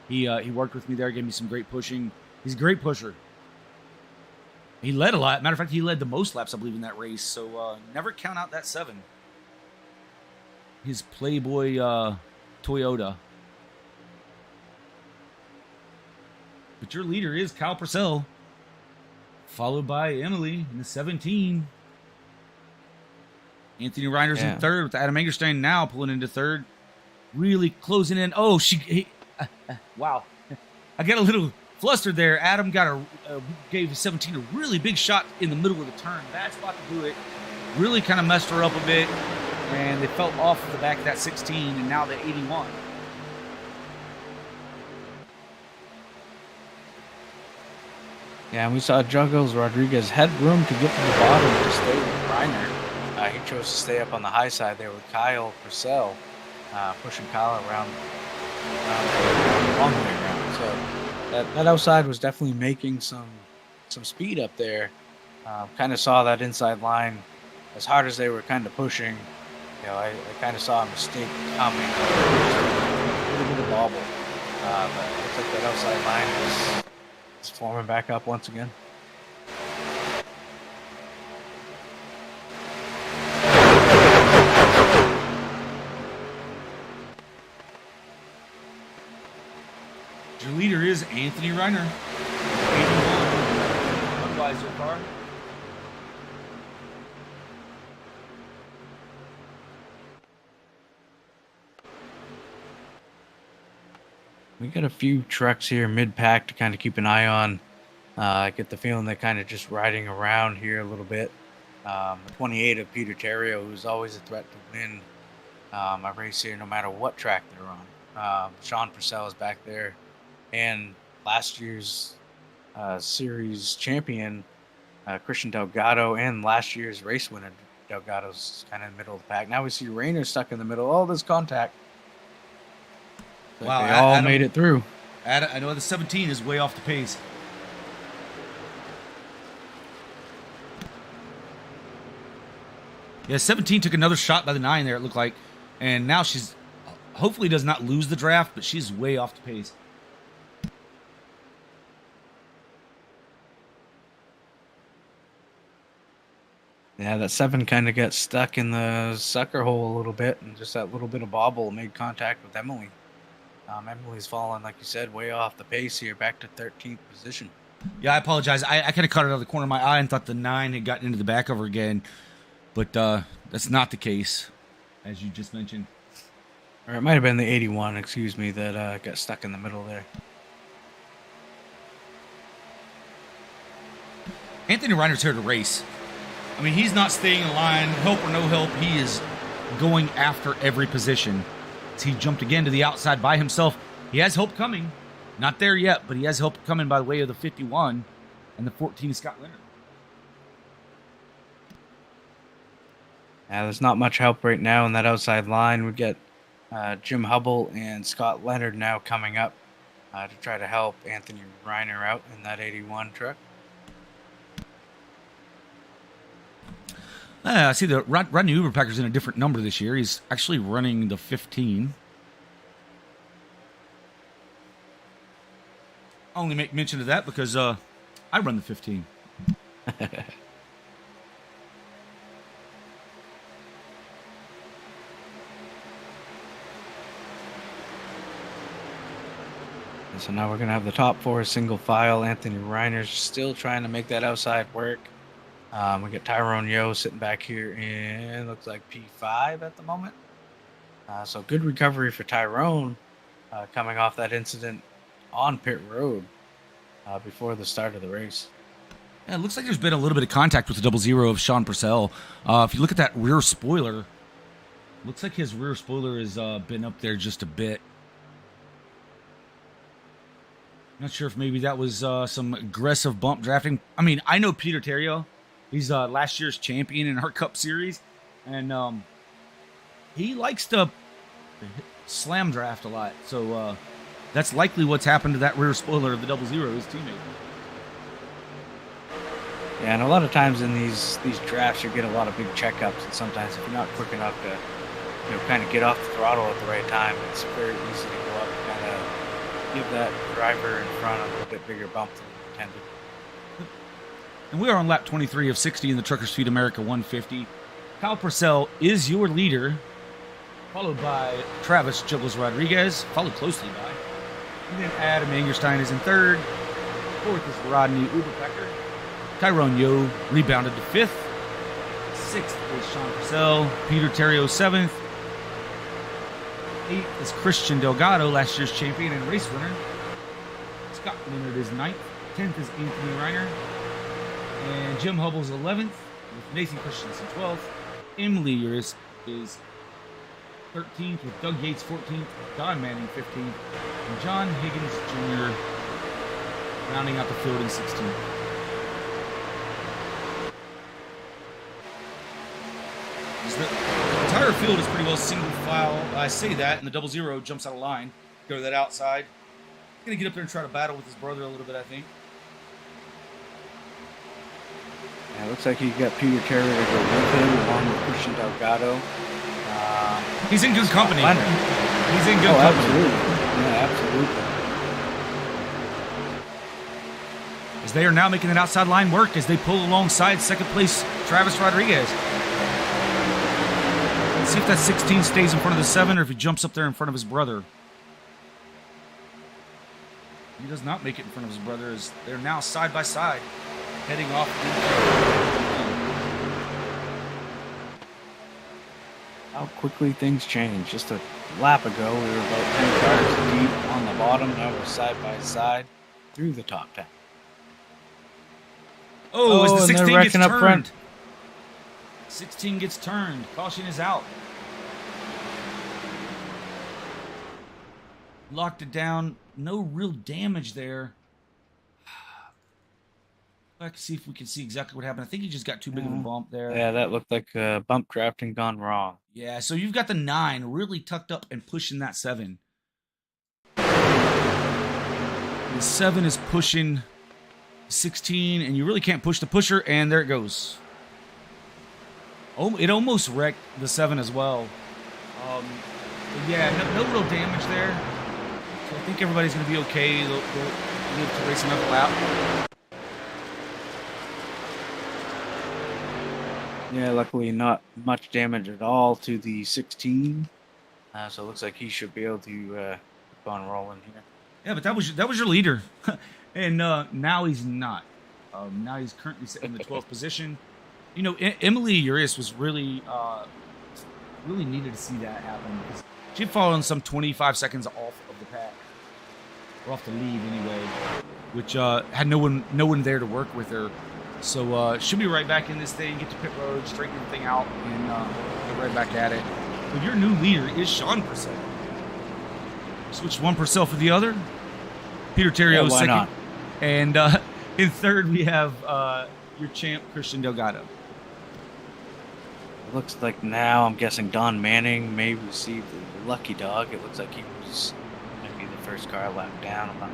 B: He worked with me there, gave me some great pushing. He's a great pusher. He led a lot. Matter of fact, he led the most laps, I believe, in that race. So never count out that 7. His Playboy Toyota. But your leader is Kyle Purcell, followed by Emily in the 17. Anthony Reiner's in third with Adam Angerstein now pulling into third. Really closing in. Oh, wow. I got a little flustered there. Adam gave 17 a really big shot in the middle of the turn. Bad spot to do it. Really kind of messed her up a bit. And they fell off the back of that 16 and now the 81.
A: Yeah, and we saw Juggles Rodriguez had room to get to the bottom to stay with Reiner. He chose to stay up on the high side there with Kyle Purcell, pushing Kyle around along the way around. So that outside was definitely making some speed up there. Kind of saw that inside line as hard as they were kind of pushing. I kind of saw a mistake coming. A little bit of bobble. But it looks like that outside line is forming back up once again.
B: Your leader is Anthony Reiner. 81. Budweiser car.
A: We got a few trucks here mid-pack to kind of keep an eye on. I get the feeling they're kind of just riding around here a little bit. 28 of Peter Terrio, who's always a threat to win a race here no matter what track they're on. Sean Purcell is back there. And last year's series champion, Christian Delgado, and last year's race winner, Delgado's kind of in the middle of the pack. Now we see Rayner stuck in the middle. Oh, this contact.
B: Wow,
A: they all made it through.
B: I know the 17 is way off the pace. Yeah, 17 took another shot by the 9 there, it looked like. And now she's hopefully does not lose the draft, but she's way off the pace.
A: Yeah, that 7 kind of got stuck in the sucker hole a little bit, and just that little bit of bobble made contact with Emily. Emily's fallen, like you said, way off the pace here, back to 13th position.
B: Yeah, I apologize. I kind of caught it out of the corner of my eye and thought the 9 had gotten into the back of her again, but that's not the case, as you just mentioned.
A: Or it might have been the 81, excuse me, that got stuck in the middle there.
B: Anthony Reiner's here to race. I mean, he's not staying in line, help or no help. He is going after every position. He jumped again to the outside by himself. He has help coming. Not there yet, but he has help coming by the way of the 51 and the 14 Scott Leonard.
A: Yeah, there's not much help right now in that outside line. We get Jim Hubble and Scott Leonard now coming up to try to help Anthony Reiner out in that 81 truck.
B: I see the Rodney Uberpacker's in a different number this year. He's actually running the 15. I only make mention of that because I run the 15.
A: So now we're going to have the top 4 single file. Anthony Reiner's still trying to make that outside work. We got Tyrone Yo sitting back here in, looks like P5 at the moment. So good recovery for Tyrone coming off that incident on pit road before the start of the race.
B: Yeah, it looks like there's been a little bit of contact with the 00 of Sean Purcell. If you look at that rear spoiler, looks like his rear spoiler has been up there just a bit. Not sure if maybe that was some aggressive bump drafting. I mean, I know Peter Terrio. He's last year's champion in our Cup Series, and he likes to slam draft a lot. So that's likely what's happened to that rear spoiler of the 00, his teammate.
A: Yeah, and a lot of times in these drafts, you get a lot of big checkups, and sometimes if you're not quick enough to kind of get off the throttle at the right time, it's very easy to go up and kind of give that driver in front a little bit bigger bump than intended.
B: And we are on lap 23 of 60 in the Truckers Feed America 150. Kyle Purcell is your leader, followed by Travis Juggles Rodriguez, followed closely by. And then Adam Angerstein is in third. Fourth is Rodney Uberpecker. Tyrone Yo rebounded to fifth. Sixth is Sean Purcell. Peter Terrio seventh. Eighth is Christian Delgado, last year's champion and race winner. Scott Leonard is ninth. 10th is Anthony Reiner. And Jim Hubble's 11th, with Nathan Christensen 12th. Emily is 13th, with Doug Yates 14th, Don Manning 15th, and John Higgins Jr. rounding out the field in 16th. The entire field is pretty well single file. I say that, and the 00 jumps out of line. Go to that outside. Gonna get up there and try to battle with his brother a little bit, I think.
A: Yeah, looks like he's got Peter Terry to go with him, along with Christian Delgado.
B: He's in good company. He's in good company.
A: Absolutely. Yeah, absolutely.
B: As they are now making that outside line work as they pull alongside second place Travis Rodriguez. Let's see if that 16 stays in front of the 7 or if he jumps up there in front of his brother. He does not make it in front of his brother as they're now side by side heading off.
A: How quickly things change. Just a lap ago, we were about 10 cars deep on the bottom. Now we're side by side through the top 10.
B: Oh, as the
A: and
B: 16
A: they're
B: gets
A: wrecking up front.
B: turned. 16 gets turned. Caution is out. Locked it down. No real damage there. Back to see if we can see exactly what happened. I think he just got too big of a bump there.
A: Yeah, that looked like bump drafting gone wrong.
B: Yeah, so you've got the 9 really tucked up and pushing that 7. The 7 is pushing 16, and you really can't push the pusher, and there it goes. Oh, it almost wrecked the 7 as well. Yeah, no real damage there. So I think everybody's going to be okay. They'll live to race another lap.
A: Yeah, luckily not much damage at all to the 16. So it looks like he should be able to keep on rolling here.
B: Yeah, but that was your leader, and now he's not. Now he's currently sitting in the 12th position. You know, Emily Urias was really needed to see that happen because she'd fallen some 25 seconds off of the pack, or off the lead anyway, which had no one there to work with her. So she'll be right back in this thing, get to pit road, straighten everything out, and get right back at it. But your new leader is Sean Purcell. Switch one Purcell for the other. Peter Terrio is second. Not? And in third, we have your champ, Christian Delgado.
A: It looks like now, I'm guessing Don Manning may receive the lucky dog. It looks like he was maybe the first car lap down. I'm not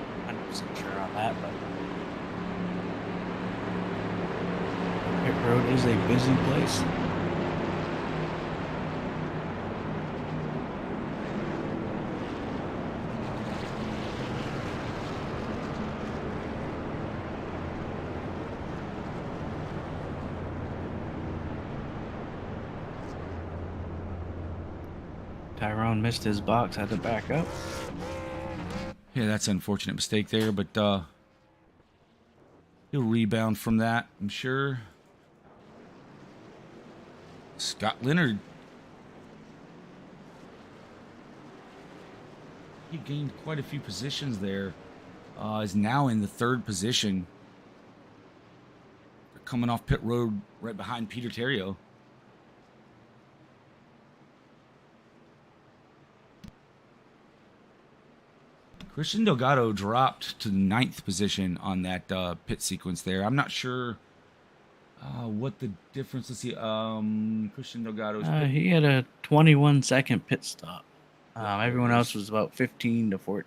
A: 100% sure on that, but pit road is a busy place. Tyrone missed his box, had to back up.
B: Yeah, that's an unfortunate mistake there, but he'll rebound from that, I'm sure. Scott Leonard. He gained quite a few positions there. Is now in the 3rd position. They're coming off pit road right behind Peter Terrio. Christian Delgado dropped to the 9th position on that pit sequence there. I'm not sure what the difference. Let's see. Christian Delgado.
A: He had a 21-second pit stop. Everyone else was about 15 to 14.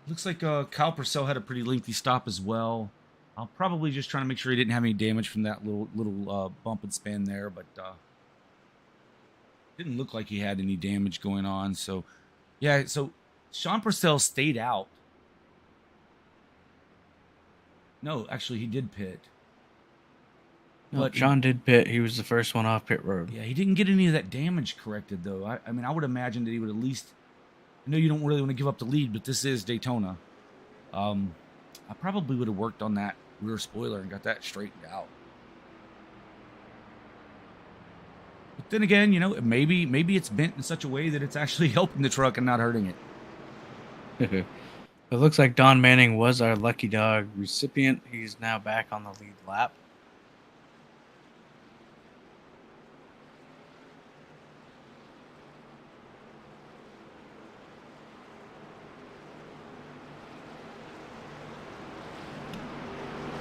B: Looks like Kyle Purcell had a pretty lengthy stop as well. Probably just trying to make sure he didn't have any damage from that little bump and span there, but didn't look like he had any damage going on. So, yeah. So Sean Purcell stayed out No, actually, he did pit.
A: No,
B: But
A: Sean did pit. He was the first one off pit road.
B: Yeah, he didn't get any of that damage corrected, though. I mean, I would imagine that he would at least... I know you don't really want to give up the lead, but this is Daytona. I probably would have worked on that rear spoiler and got that straightened out. But then again, you know, maybe it's bent in such a way that it's actually helping the truck and not hurting it.
A: It looks like Don Manning was our lucky dog recipient. He's now back on the lead lap.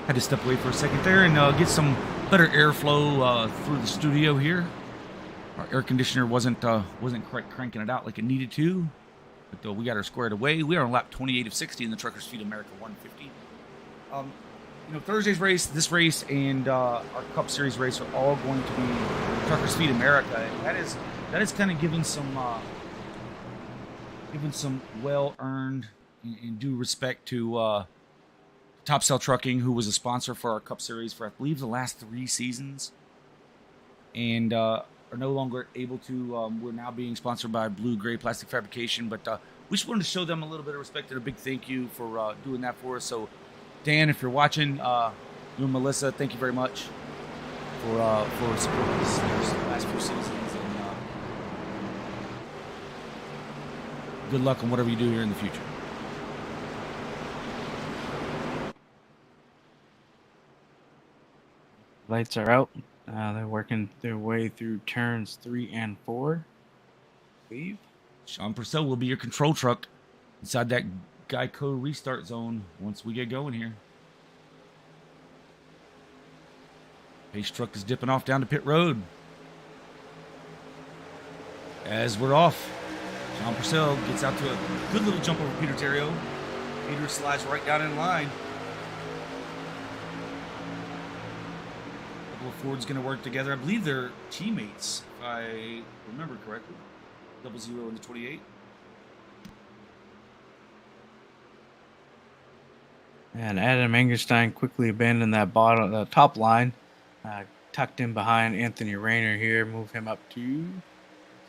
B: Had to step away for a second there and get some better airflow through the studio here. Our air conditioner wasn't quite cranking it out like it needed to, but we got her squared away. We are on lap 28 of 60 in the Truckers Feed America 150. You know, Thursday's race, this race, and our Cup Series race are all going to be Truckers Feed America, and that is kind of giving some well-earned and due respect to Top Cell Trucking, who was a sponsor for our Cup Series for, I believe, the last 3 seasons, and are no longer able to. We're now being sponsored by Blue Gray Plastic Fabrication, but we just wanted to show them a little bit of respect and a big thank you for doing that for us. So, Dan, if you're watching, you and Melissa, thank you very much for supporting us these last few seasons, and good luck on whatever you do here in the future.
A: Lights are out. They're working their way through turns 3 and 4. I believe.
B: Sean Purcell will be your control truck inside that Geico restart zone once we get going here. Pace truck is dipping off down to pit road. As we're off, Sean Purcell gets out to a good little jump over Peter Terrio. Peter slides right down in line. Ford's going to work together. I believe they're teammates, if I remember correctly. 00 and the 28.
A: And Adam Engerstein quickly abandoned that top line, tucked in behind Anthony Rayner here, move him up to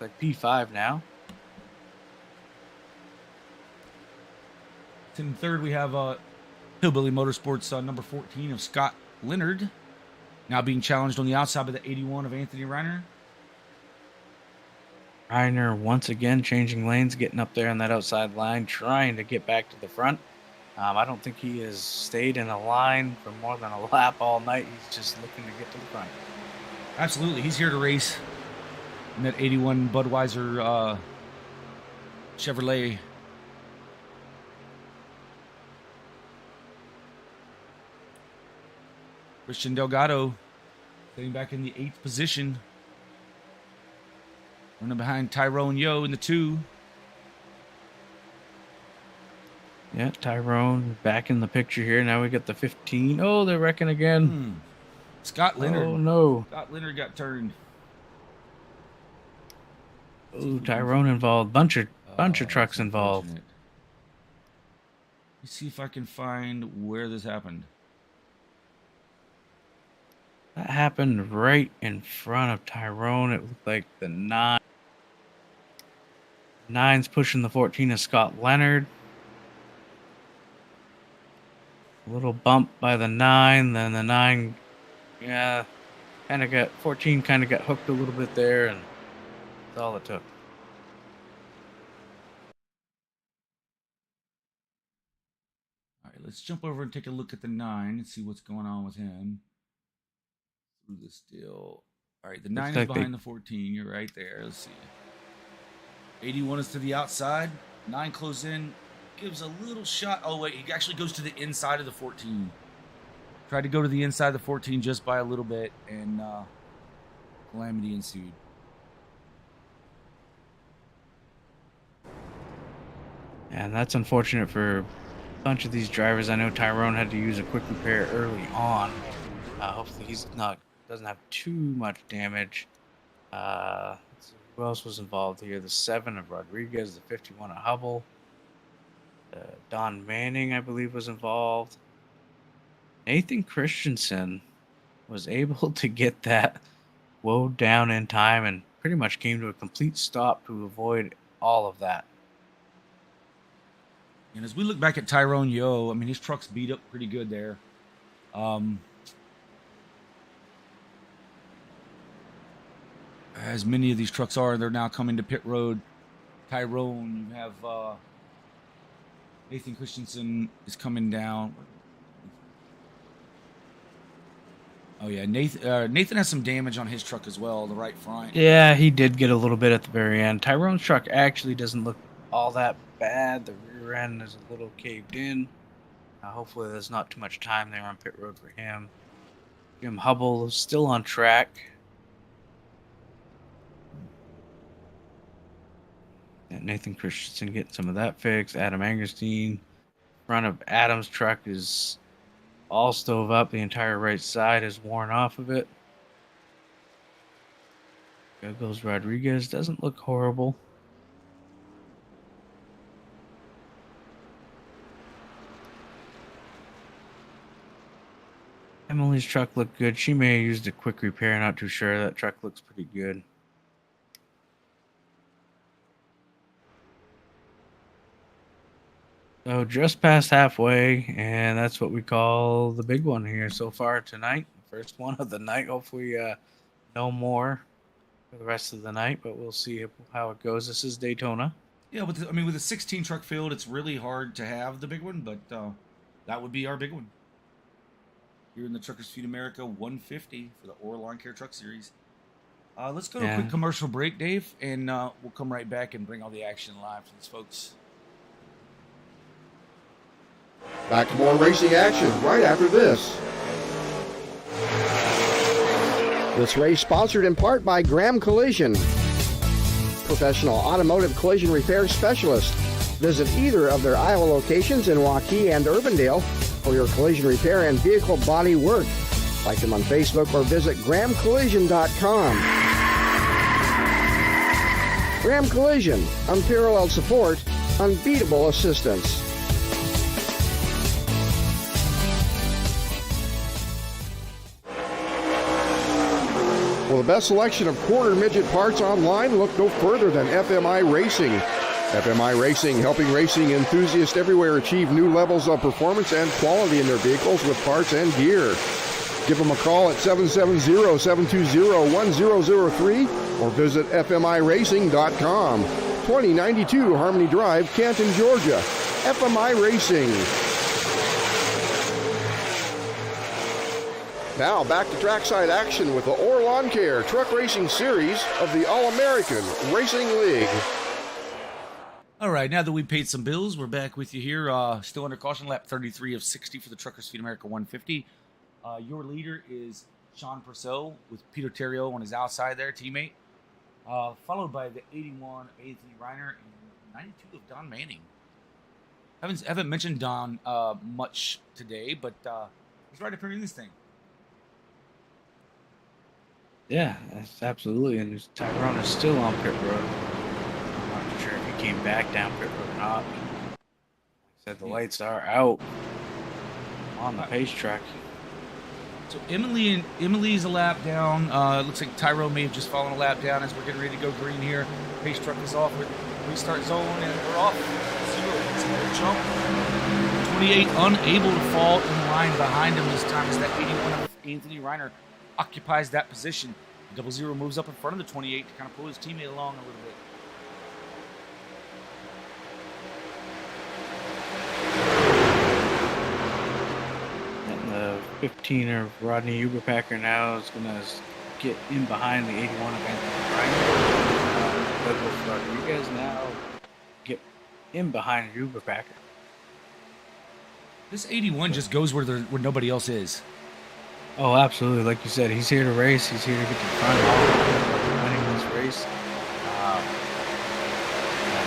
A: like P5 now.
B: In third, we have Hillbilly Motorsports number 14 of Scott Leonard. Now being challenged on the outside by the 81 of Anthony Reiner.
A: Reiner once again changing lanes, getting up there on that outside line, trying to get back to the front. I don't think he has stayed in a line for more than a lap all night. He's just looking to get to the front.
B: Absolutely. He's here to race in that 81 Budweiser Chevrolet. Christian Delgado sitting back in the 8th position. Running behind Tyrone Yo in the 2.
A: Yeah, Tyrone back in the picture here. Now we get the 15. Oh, they're wrecking again.
B: Scott Leonard.
A: Oh, no.
B: Scott Leonard got turned.
A: Oh, Tyrone involved. Bunch of trucks involved.
B: Let me see if I can find where this happened.
A: That happened right in front of Tyrone. It looked like the 9's pushing the 14 of Scott Leonard. A little bump by the 9, then the 9, yeah, 14 kind of got hooked a little bit there, and that's all it took.
B: All right, let's jump over and take a look at the 9 and see what's going on with him. Through this deal. All right, the 9 is behind the 14. You're right there. Let's see. 81 is to the outside. 9 close in. Gives a little shot. Oh, wait. He actually goes to the inside of the 14. Tried to go to the inside of the 14 just by a little bit, and calamity ensued.
A: And that's unfortunate for a bunch of these drivers. I know Tyrone had to use a quick repair early on. Hopefully he's doesn't have too much damage. Let's see, who else was involved here? The 7 of Rodriguez, the 51 of Hubble. Don Manning, I believe, was involved. Nathan Christensen was able to get that woe down in time and pretty much came to a complete stop to avoid all of that.
B: And as we look back at Tyrone Yo, I mean, his truck's beat up pretty good there. As many of these trucks are, they're now coming to pit road. Tyrone, you have Nathan Christensen is coming down. Oh yeah, Nathan has some damage on his truck as well, the right front.
A: Yeah, he did get a little bit at the very end. Tyrone's truck actually doesn't look all that bad. The rear end is a little caved in. Hopefully there's not too much time there on pit road for him. Jim Hubble is still on track. And Nathan Christensen getting some of that fixed. Adam Angerstein. Front of Adam's truck is all stove up. The entire right side is worn off of it. There goes Rodriguez. Doesn't look horrible. Emily's truck looked good. She may have used a quick repair. Not too sure. That truck looks pretty good. So just past halfway, and that's what we call the big one here so far tonight. First one of the night. Hopefully no more for the rest of the night, but we'll see how it goes. This is Daytona.
B: Yeah, with a 16 truck field, it's really hard to have the big one, but that would be our big one. Here in the Truckers Feed America 150 for the Orr Lawncare Truck Series. Let's go to a quick commercial break, Dave, and we'll come right back and bring all the action live to these folks.
C: Back to more racing action right after this. This race sponsored in part by Graham Collision, professional automotive collision repair specialist. Visit either of their Iowa locations in Waukee and Urbandale for your collision repair and vehicle body work. Like them on Facebook or visit grahamcollision.com. Graham Collision, unparalleled support, unbeatable assistance. For the best selection of quarter midget parts online, look no further than FMI Racing. FMI Racing, helping racing enthusiasts everywhere achieve new levels of performance and quality in their vehicles with parts and gear. Give them a call at 770-720-1003 or visit fmiracing.com. 2092 Harmony Drive, Canton, Georgia. FMI Racing. Now back to trackside action with the Orr Lawncare Truck Racing Series of the All-American Racing League.
B: All right, now that we paid some bills, we're back with you here. Still under caution, lap 33 of 60 for the Truckers Feed America 150. Your leader is Sean Purcell with Peter Terrio on his outside there, teammate. Followed by the 81 Anthony Reiner and 92 of Don Manning. Haven't mentioned Don much today, but he's right up here in this thing.
A: Yeah, that's absolutely. And Tyrone is still on pit road. I'm not sure if he came back down pit road or not. Like I said, the lights are out on the pace track.
B: So Emily's a lap down. It looks like Tyrone may have just fallen a lap down as we're getting ready to go green here. Pace truck is off with restart zone, and we're off. 0. It's a jump. 28 unable to fall in line behind him this time as that 81 of Anthony Reiner occupies that position. 00 moves up in front of the 28 to kind of pull his teammate along a little bit.
A: And the 15 of Rodney Uberpacker now is going to get in behind the 81 of Anthony Reiner. Douglas Rodriguez now get in behind Uberpacker.
B: This 81 just goes where nobody else is.
A: Oh, absolutely. Like you said, he's here to race. He's here to get to the front of winning this race.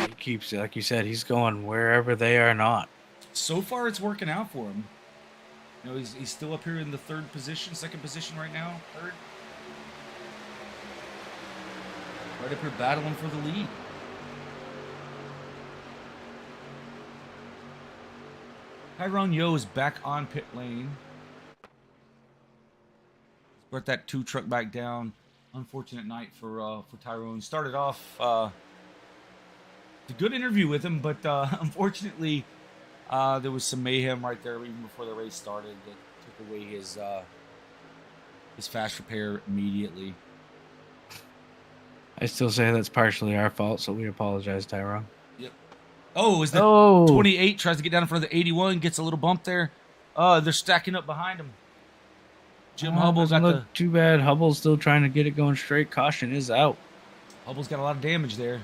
A: He keeps, like you said, he's going wherever they are not.
B: So far, it's working out for him. You know, he's still up here in the second position right now, third. Right up here battling for the lead. Tyrone Yo is back on pit lane. brought that 2 truck back down. Unfortunate night for Tyrone. Started off a good interview with him, but unfortunately there was some mayhem right there even before the race started that took away his fast repair immediately.
A: I still say that's partially our fault, so we apologize, Tyrone.
B: Yep. Oh, is the 28 tries to get down in front of the 81, gets a little bump there. They're stacking up behind him. Jim Hubble got
A: look too bad. Hubble's still trying to get it going straight. Caution is out.
B: Hubble's got a lot of damage there.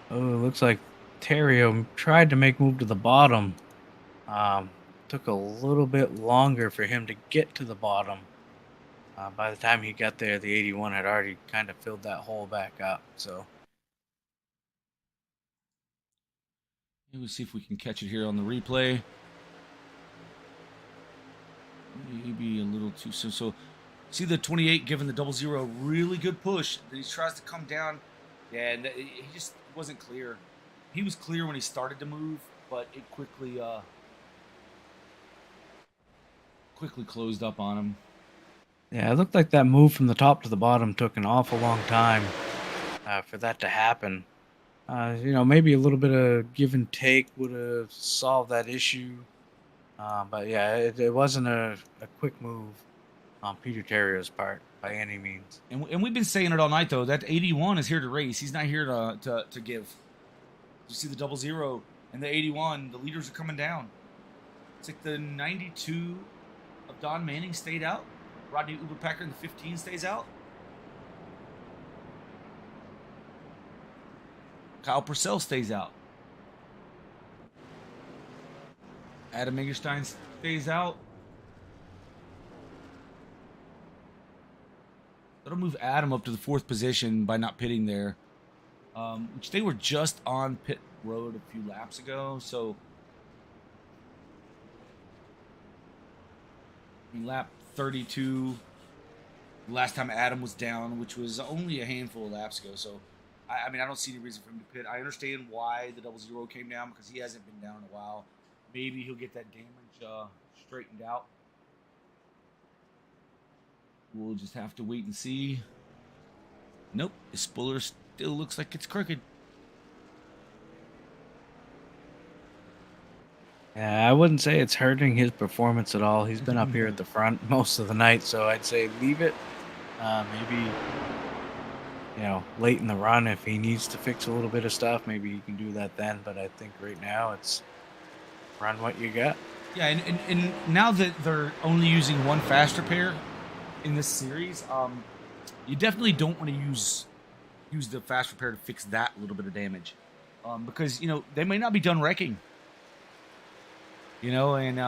A: Oh, it looks like Terrio tried to make move to the bottom. Took a little bit longer for him to get to the bottom. By the time he got there, the 81 had already kind of filled that hole back up. So
B: We'll see if we can catch it here on the replay. Maybe a little too soon. So see the 28 giving the 00 really good push. Then he tries to come down. Yeah, and he just wasn't clear. He was clear when he started to move, but it quickly closed up on him.
A: yeah, it looked like that move from the top to the bottom took an awful long time for that to happen. Maybe a little bit of give and take would have solved that issue. But yeah, it wasn't a quick move on Peter Terrio's part by any means.
B: And we've been saying it all night, though. That 81 is here to race. He's not here to give. You see the 00 and the 81. The leaders are coming down. It's like the 92 of Don Manning stayed out. Rodney Uberpacker in the 15 stays out. Kyle Purcell stays out. Adam Ingerstein stays out. That'll move Adam up to the 4th position by not pitting there. Which they were just on pit road a few laps ago. So, lap 32, last time Adam was down, which was only a handful of laps ago. So, I don't see any reason for him to pit. I understand why the 00 came down because he hasn't been down in a while. Maybe he'll get that damage straightened out. We'll just have to wait and see. Nope, his spoiler still looks like it's crooked.
A: Yeah, I wouldn't say it's hurting his performance at all. He's been up here at the front most of the night, so I'd say leave it. Maybe, late in the run, if he needs to fix a little bit of stuff, maybe he can do that then. But I think right now it's run what you got.
B: Yeah, and now that they're only using one fast repair in this series, you definitely don't want to use the fast repair to fix that little bit of damage, because they may not be done wrecking. And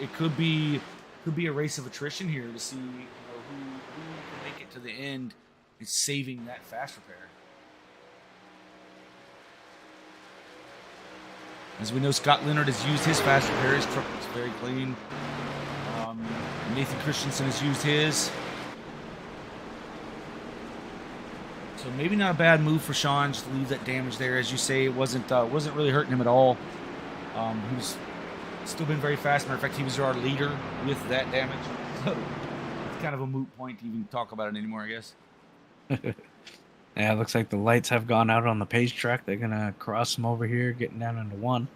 B: it could be a race of attrition here to see who can make it to the end and saving that fast repair. As we know, Scott Leonard has used his fast repair. His truck looks very clean. Nathan Christensen has used his. So maybe not a bad move for Sean just to leave that damage there. As you say, it wasn't really hurting him at all. He was still been very fast. Matter of fact, he was our leader with that damage. So it's kind of a moot point to even talk about it anymore, I guess.
A: Yeah, it looks like the lights have gone out on the pace track. They're going to cross them over here, getting down into 1.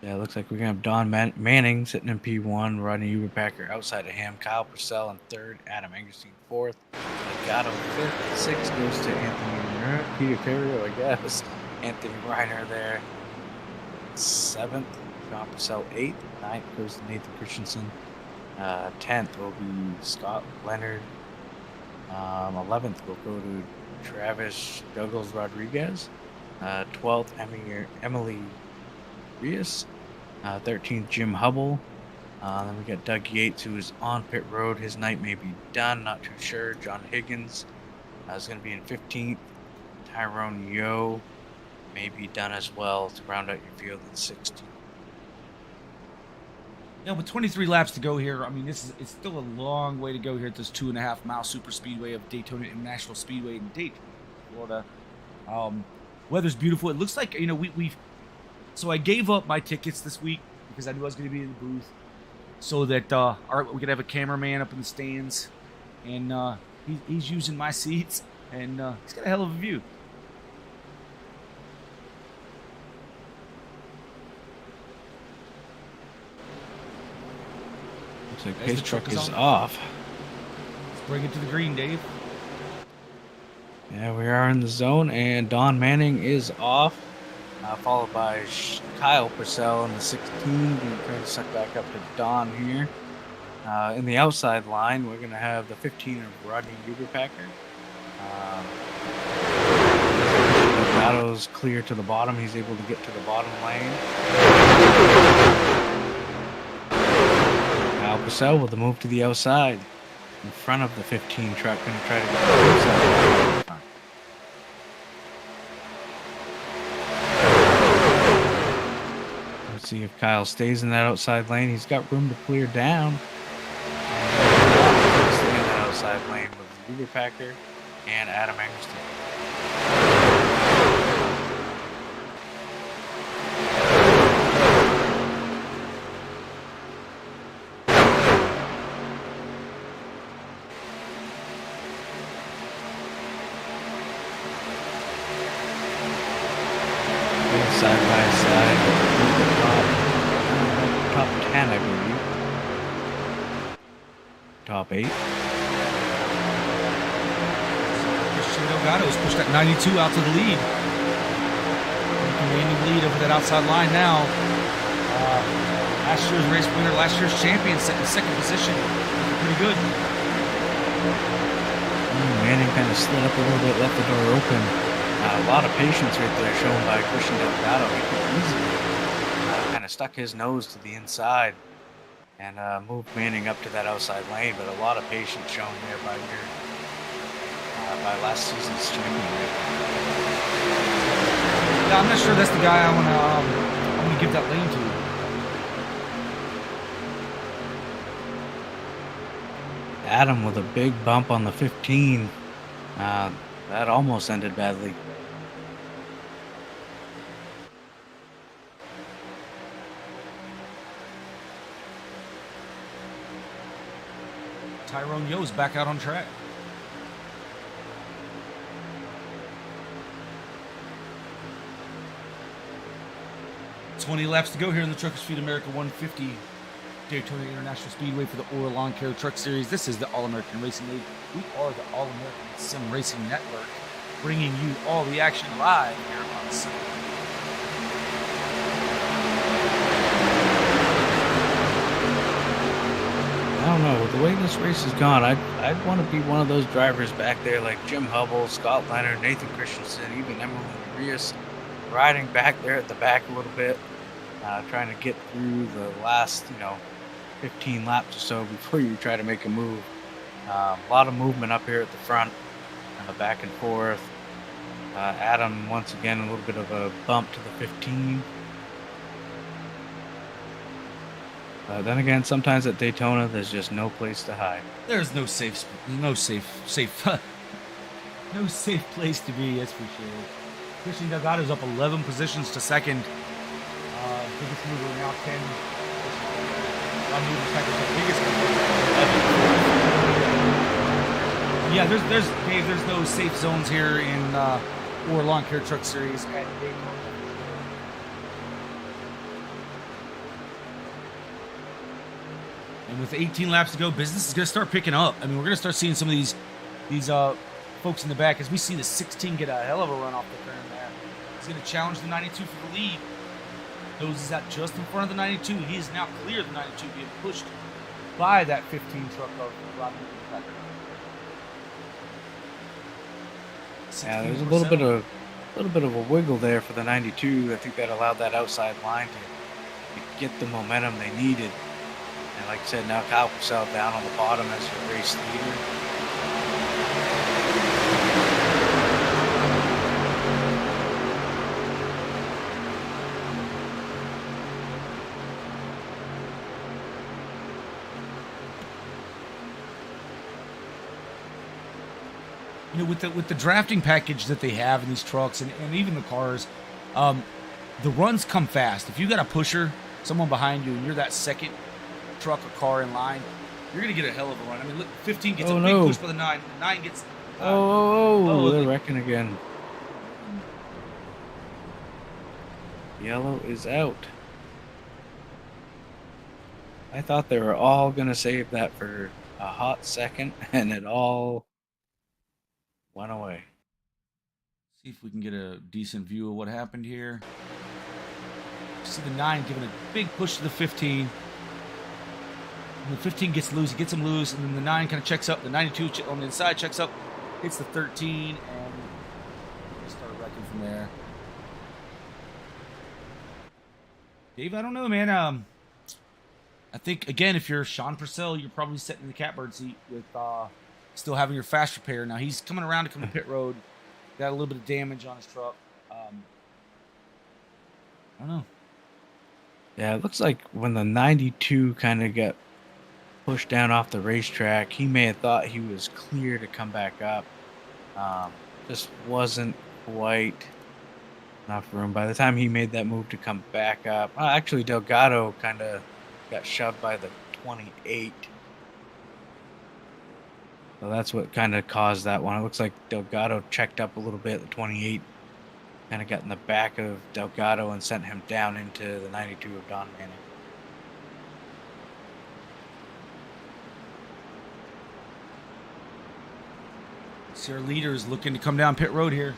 A: Yeah, it looks like we're going to have Don Manning sitting in P1, Rodney Uberpacker outside of him, Kyle Purcell in 3rd, Adam Angerstein 4th, Legato 5th, 6 goes to Peter Terrio, I guess. Anthony Reiner there, 7th, John Purcell 8th, 9th goes to Nathan Christensen. 10th will be Scott Leonard. 11th will go to Travis Douglas Rodriguez. 12th, Emily Rios. 13th, Jim Hubble. Then we got Doug Yates, who is on pit road. His night may be done, not too sure. John Higgins is going to be in 15th. Tyrone Yo may be done as well to round out your field in 16th.
B: Yeah, with 23 laps to go here, I mean, it's still a long way to go here at this 2.5 mile super speedway of Daytona International Speedway in Daytona, Florida. Weather's beautiful. It looks like, we've. So I gave up my tickets this week because I knew I was going to be in the booth, so that we could have a cameraman up in the stands, and he's using my seats, and he's got a hell of a view.
A: Looks like pace truck is off.
B: Let's bring it to the green, Dave.
A: Yeah, we are in the zone, and Don Manning is off, followed by Kyle Purcell in the 16. We're trying to suck back up to Don here. In the outside line, we're going to have the 15 of Rodney Uberpacker. Delgado's clear to the bottom. He's able to get to the bottom lane. Kyle Purcell with the move to the outside in front of the 15 truck. Going to try to get to the outside. Let's see if Kyle stays in that outside lane. He's got room to clear down. And stay in that outside lane with the Uberpacker and Adam Angerstein. Side by side, top 10, I believe. Top 8.
B: Christian Delgado's pushed that 92 out to the lead. Making the lead over that outside line now. Last year's race winner, last year's champion, set in second position. Looking pretty good.
A: Manning kind of slid up a little bit, left the door open. A lot of patience right there shown by Christian Delgado. He could easily kind of stuck his nose to the inside and moved Manning up to that outside lane, but a lot of patience shown there by last season's champion.
B: Yeah, I'm not sure that's the guy I want to give that lane to.
A: Adam with a big bump on the 15. That almost ended badly.
B: Tyrone Yo's back out on track. $20 laps to go here in the Truckers Feed America 150 Daytona International Speedway for the Orr Lawncare Truck Series. This is the All-American Racing League. We are the All-American Sim Racing Network, bringing you all the action live here on Sunday.
A: I don't know. With the way this race has gone, I'd want to be one of those drivers back there like Jim Hubble, Scott Leonard, Nathan Christensen, even Emily Urias, riding back there at the back a little bit, trying to get through the last, 15 laps or so before you try to make a move. A lot of movement up here at the front, back and forth. Adam, once again, a little bit of a bump to the 15. Then again, sometimes at Daytona, there's just no place to hide.
B: There's no safe place to be, that's for sure. Christian Delgado's up 11 positions to second. Biggest mover now 10. Biggest mover, 11. Yeah, there's no safe zones here in Orr Lawncare Truck Series at Daytona. And with 18 laps to go, business is going to start picking up. I mean, we're going to start seeing some of these folks in the back as we see the 16 get a hell of a run off the turn there. He's going to challenge the 92 for the lead. Noses out just in front of the 92. He is now clear of the 92, being pushed by that 15 truck of Rodney Packer.
A: Yeah, there's a little bit of a wiggle there for the 92. I think that allowed that outside line to get the momentum they needed. And like I said, now Kyle Purcell down on the bottom as your race leader.
B: with the drafting package that they have in these trucks and even the cars, the runs come fast. If you got a pusher, someone behind you, and you're that second truck or car in line, you're gonna get a hell of a run. I mean, look, 15 gets a big push for the 9. The 9 gets.
A: They're wrecking again. Yellow is out. I thought they were all gonna save that for a hot second, and it all went away.
B: See if we can get a decent view of what happened here. See the 9 giving a big push to the 15. And the 15 gets loose, he gets him loose, and then the 9 kind of checks up. The 92 on the inside checks up, hits the 13, and they start wrecking from there. Dave, I don't know, man. I think, again, if you're Sean Purcell, you're probably sitting in the catbird seat with still having your fast repair. Now, he's coming around to come to pit road. Got a little bit of damage on his truck. I don't know.
A: Yeah, it looks like when the 92 kind of got pushed down off the racetrack, he may have thought he was clear to come back up. Just wasn't quite enough room. By the time he made that move to come back up, actually Delgado kind of got shoved by the 28. So that's what kind of caused that one. It looks like Delgado checked up a little bit. The 28 kind of got in the back of Delgado and sent him down into the 92 of Don Manning.
B: See our leaders looking to come down pit road here.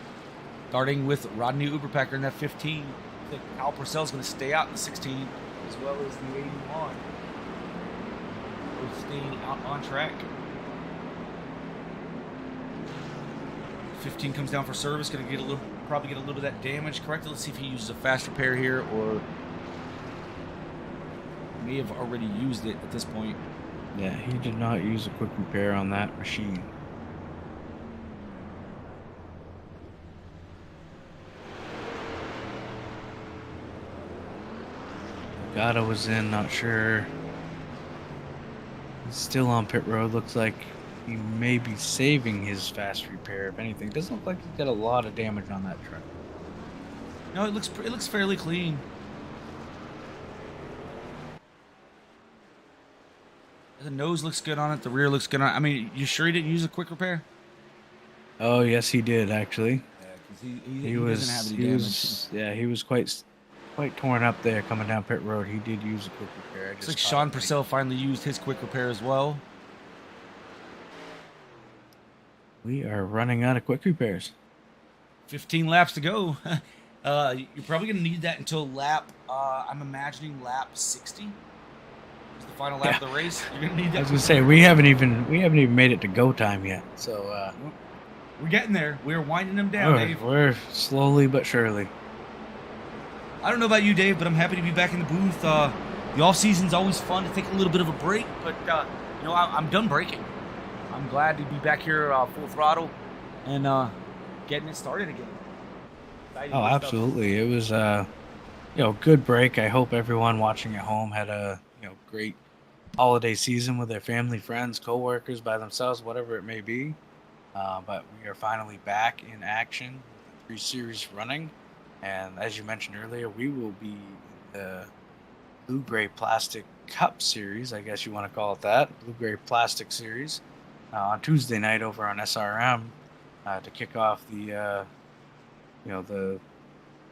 B: Starting with Rodney Uberpacker in that 15. I think Al Purcell's going to stay out in the 16 as well as the 81. Both staying out on track. 15 comes down for service, going to probably get a little bit of that damage corrected. Let's see if he uses a fast repair here, or may have already used it at this point.
A: Yeah, he did not use a quick repair on that machine. Delgado was in, not sure. He's still on pit road. Looks like he may be saving his fast repair, if anything. Doesn't look like he's got a lot of damage on that truck.
B: No, it looks fairly clean. The nose looks good on it. The rear looks good on it. I mean, you sure he didn't use a quick repair?
A: Oh, yes, he did, actually.
B: Yeah, because he doesn't have any damage.
A: He was quite torn up there coming down pit road. He did use a quick repair.
B: Looks like Sean Purcell finally used his quick repair as well.
A: We are running out of quick repairs.
B: 15 laps to go. You're probably going to need that until lap, I'm imagining lap 60 is the final lap of the race. You're going to need that.
A: I was going to say, we haven't even made it to go time yet. So
B: we're getting there. We're winding them down, Dave.
A: We're slowly but surely.
B: I don't know about you, Dave, but I'm happy to be back in the booth. The off season's always fun to take a little bit of a break, but I'm done breaking. I'm glad to be back here full throttle and getting it started again.
A: Oh, absolutely. It was good break. I hope everyone watching at home had a great holiday season with their family, friends, coworkers, by themselves, whatever it may be. But we are finally back in action with the 3 series running. And as you mentioned earlier, we will be in the Blue-Gray Plastic Cup Series, I guess you want to call it that, Blue-Gray Plastic Series, on Tuesday night over on SRM to kick off the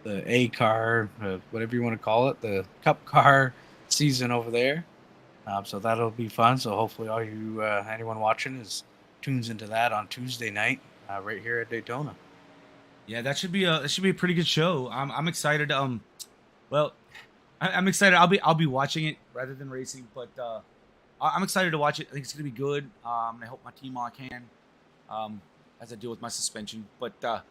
A: A car, whatever you want to call it, the Cup car season over there. So that'll be fun. So hopefully all you anyone watching tunes into that on Tuesday night right here at Daytona.
B: Yeah, that should be a pretty good show. I'm excited. I'm excited. I'll be watching it rather than racing, but I'm excited to watch it. I think it's gonna be good. I hope my T-Maw can as I deal with my suspension. But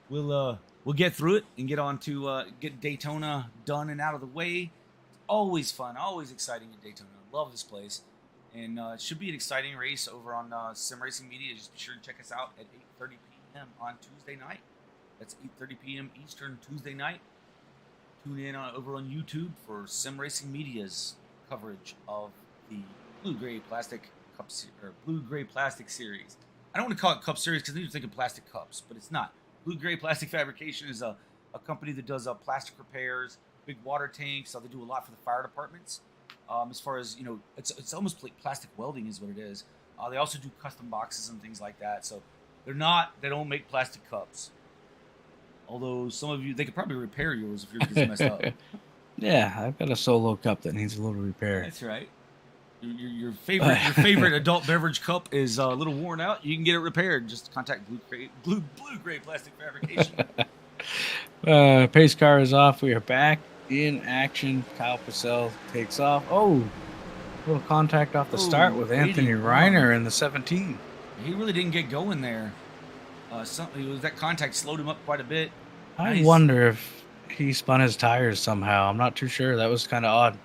B: we'll get through it and get on to get Daytona done and out of the way. It's always fun, always exciting at Daytona. Love this place, and it should be an exciting race over on Sim Racing Media. Just be sure to check us out at 8:30 p.m. on Tuesday night. That's 8:30 p.m. Eastern Tuesday night. Tune in over on YouTube for Sim Racing Media's coverage of the Blue-Gray Plastic Cup or Blue-Gray Plastic Series. I don't want to call it Cup Series because then you're thinking plastic cups, but it's not. Blue Gray Plastic Fabrication is a company that does plastic repairs, big water tanks. They do a lot for the fire departments. As far as, it's almost like plastic welding is what it is. They also do custom boxes and things like that. So they don't make plastic cups. Although some of you, they could probably repair yours if yours gets messed up.
A: Yeah, I've got a Solo cup that needs a little repair.
B: That's right. Your favorite adult beverage cup is a little worn out. You can get it repaired. Just contact Blue Gray Plastic Fabrication.
A: Pace car is off. We are back in action. Kyle Purcell takes off. Oh, little contact off the start with Anthony Reiner in the 17.
B: He really didn't get going there. That contact slowed him up quite a bit.
A: I wonder if he spun his tires somehow. I'm not too sure. That was kind of odd.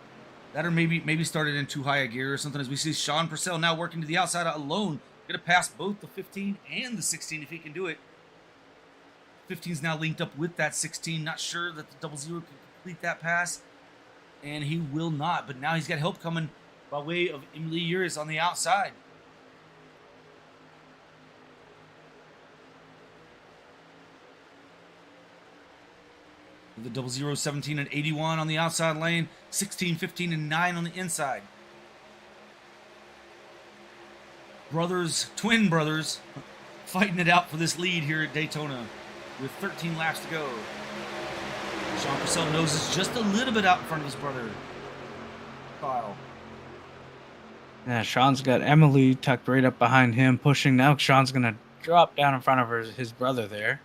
B: That or maybe started in too high a gear or something. As we see Sean Purcell now working to the outside alone. Going to pass both the 15 and the 16 if he can do it. 15's now linked up with that 16. Not sure that the 00 can complete that pass. And he will not. But now he's got help coming by way of Emily Uris on the outside. The 00, 17, and 81 on the outside lane. 16, 15, and 9 on the inside. Twin brothers, fighting it out for this lead here at Daytona with 13 laps to go. Sean Purcell noses just a little bit out in front of his brother, Kyle.
A: Yeah, Sean's got Emily tucked right up behind him, pushing. Now Sean's going to drop down in front of his brother there.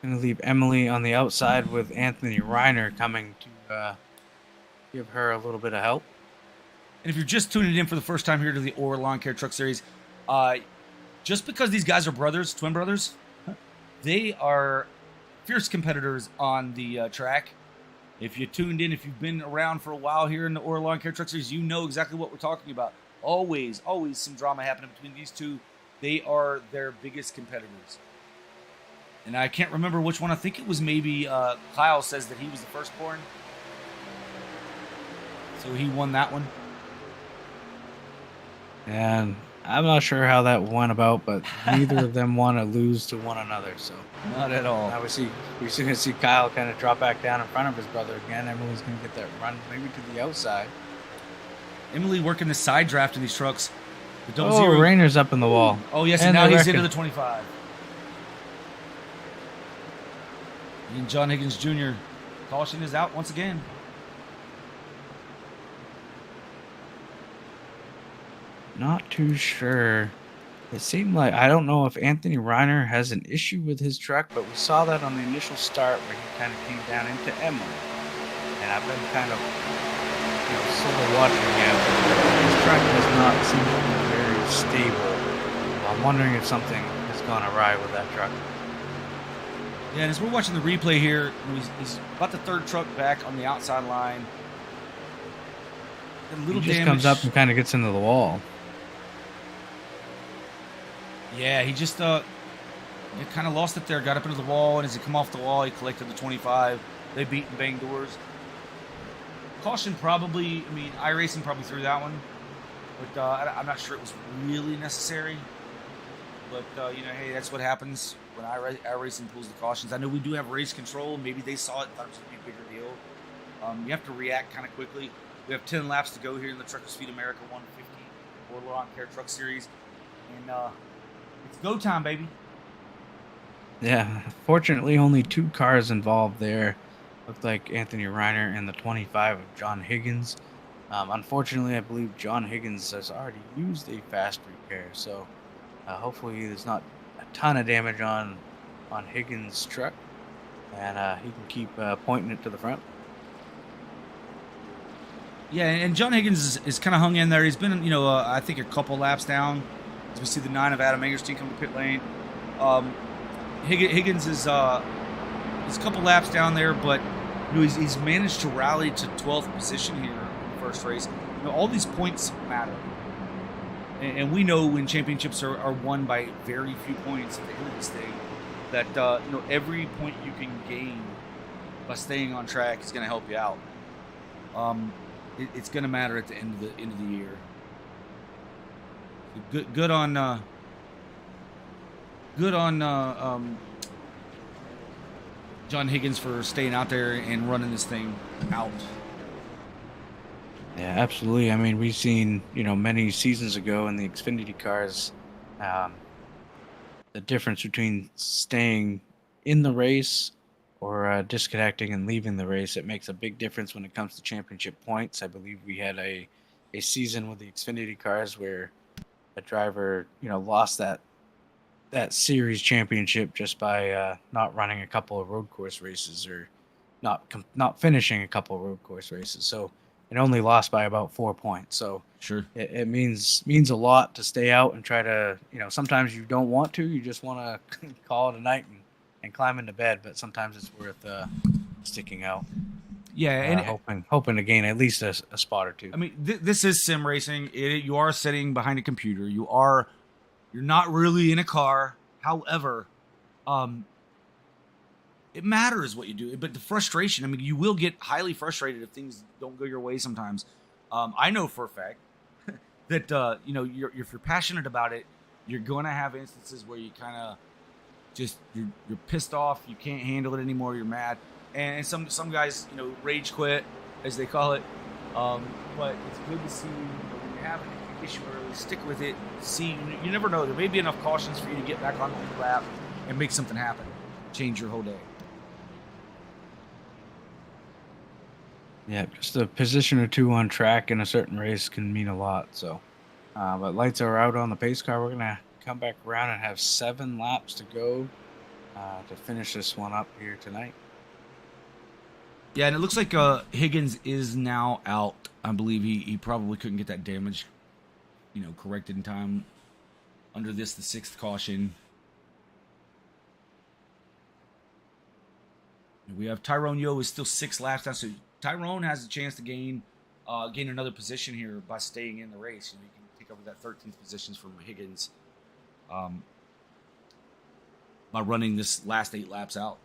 A: Going to leave Emily on the outside with Anthony Reiner coming to give her a little bit of help.
B: And if you're just tuning in for the first time here to the Orr Lawncare Truck Series, just because these guys are brothers, twin brothers, they are fierce competitors on the track. If you tuned in, if you've been around for a while here in the Orr Lawncare Truck Series, you know exactly what we're talking about. Always some drama happening between these two. They are their biggest competitors. And I can't remember which one. I think it was maybe Kyle says that he was the firstborn. So he won that one.
A: And I'm not sure how that went about, but neither of them want to lose to one another. So
B: not at all.
A: Now we're going to see Kyle kind of drop back down in front of his brother again. Emily's going to get that run maybe to the outside.
B: Emily working the side draft in these trucks.
A: The 00. Rainer's up in the wall.
B: Oh, yes, and now he's into the 25. And John Higgins Jr. Caution is out once again.
A: Not too sure. It seemed like, I don't know if Anthony Reiner has an issue with his truck, but we saw that on the initial start where he kind of came down into Emily. And I've been kind of, sort of watching him. His truck does not seem to be very stable. I'm wondering if something has gone awry with that truck.
B: Yeah, and as we're watching the replay here, he's about the third truck back on the outside line. A little
A: he just
B: damage.
A: Comes up and kind of gets into the wall.
B: Yeah, he just kind of lost it there, got up into the wall, and as he come off the wall, he collected the 25. They beat and banged doors. Caution probably, iRacing probably threw that one, but I'm not sure it was really necessary. But, hey, that's what happens when iRacing pulls the cautions. I know we do have race control. Maybe they saw it and thought it was going to be a bigger deal. You have to react kind of quickly. We have 10 laps to go here in the Truckers Feed America 150 Orr Lawncare Truck Series. And it's go time, baby.
A: Yeah, fortunately, only 2 cars involved there. Looked like Anthony Reiner and the 25 of John Higgins. Unfortunately, I believe John Higgins has already used a fast repair, so hopefully there's not a ton of damage on Higgins' truck, and he can keep pointing it to the front.
B: Yeah, and John Higgins is kind of hung in there. He's been, I think a couple laps down. As we see the 9 of Adam Angerstein come to pit lane. Higgins is a couple laps down there, but he's managed to rally to 12th position here in the first race. All these points matter. And we know when championships are won by very few points at the end of this thing, that every point you can gain by staying on track is going to help you out. It's going to matter at the end of the year. Good on good on John Higgins for staying out there and running this thing out.
A: Yeah, absolutely. I mean, we've seen, many seasons ago in the Xfinity cars, um, the difference between staying in the race or disconnecting and leaving the race. It makes a big difference when it comes to championship points. I believe we had a season with the Xfinity cars where a driver, lost that series championship just by not running a couple of road course races or not finishing a couple of road course races. So it only lost by about 4 points. So
B: Sure.
A: it means a lot to stay out and try to, sometimes you don't want to, you just want to call it a night and climb into bed, but sometimes it's worth sticking out.
B: Yeah, and
A: hoping to gain at least a spot or two.
B: I mean, this is sim racing. You are sitting behind a computer. You're not really in a car. However, it matters what you do. But the frustration, I mean, you will get highly frustrated if things don't go your way sometimes. I know for a fact that, if you're passionate about it, you're going to have instances where you kind of just, you're pissed off. You can't handle it anymore. You're mad. And some guys, rage quit, as they call it. But it's good to see when you have an issue early, stick with it. See, you never know. There may be enough cautions for you to get back on the lap and make something happen. Change your whole day.
A: Yeah, just a position or two on track in a certain race can mean a lot. So, but lights are out on the pace car. We're going to come back around and have 7 laps to go to finish this one up here tonight.
B: Yeah, and it looks like Higgins is now out. I believe he probably couldn't get that damage, corrected in time. Under this, the 6th caution. We have Tyrone Yo is still 6 laps down, so Tyrone has a chance to gain another position here by staying in the race. He can take over that 13th position from Higgins by running this last 8 laps out.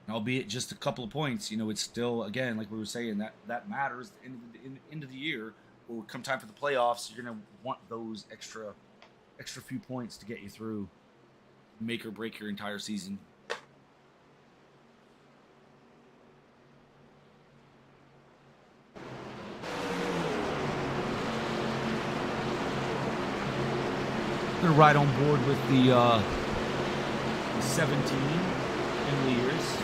B: Albeit just a couple of points, it's still, again, like we were saying, that matters in the end of the year. Or come time for the playoffs, you're going to want those extra few points to get you through, make or break your entire season. I'm going to ride on board with the 17 Emily Years.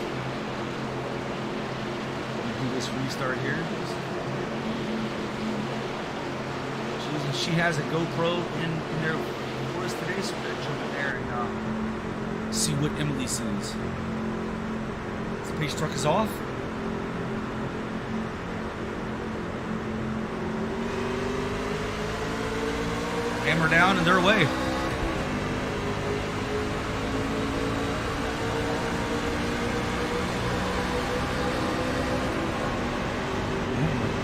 B: Do this restart here. She has a GoPro in there for us today, so we're going to jump in there and see what Emily sees. The pace truck is off. Hammer down and they're away.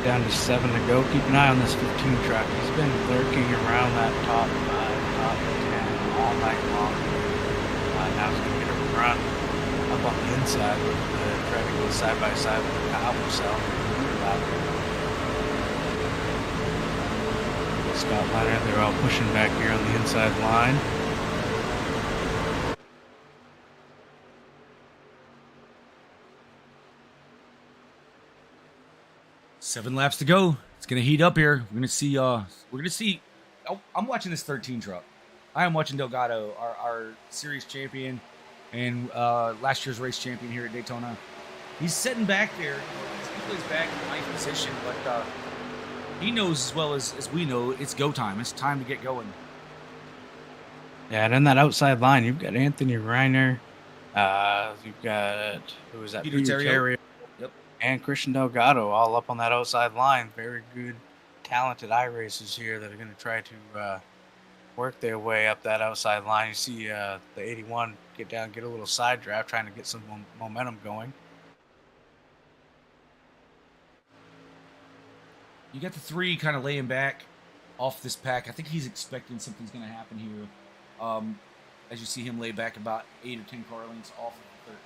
A: Down to 7 to go. Keep an eye on this 15 truck. He's been lurking around that top 5, top 10 all night long. Now he's going to get a run up on the inside with trying to go side by side with Kyle himself. Scott Leonard, they're all pushing back here on the inside line.
B: Seven laps to go. It's going to heat up here. We're going to see. Oh, I'm watching this 13 truck. I am watching Delgado, our series champion and last year's race champion here at Daytona. He's sitting back there. He plays back in the 9th position, but he knows as well as we know it's go time. It's time to get going.
A: Yeah, and in that outside line, you've got Anthony Reiner. You've got, who is that?
B: Peter Terrio. Yep.
A: And Christian Delgado all up on that outside line. Very good, talented iRacers here that are going to try to work their way up that outside line. You see the 81 get down, get a little side draft, trying to get some momentum going.
B: You got the 3 kind of laying back off this pack. I think he's expecting something's going to happen here. As you see him lay back about 8 or 10 car lengths off of the 13.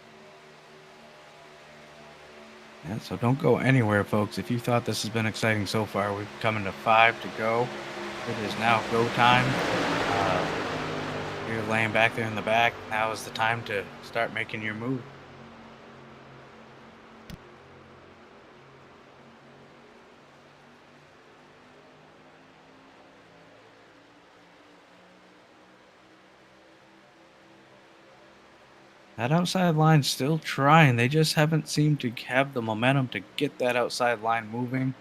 A: Yeah, so don't go anywhere, folks. If you thought this has been exciting so far, we're coming to 5 to go. It is now go time. You're laying back there in the back. Now is the time to start making your move. That outside line's still trying. They just haven't seemed to have the momentum to get that outside line moving.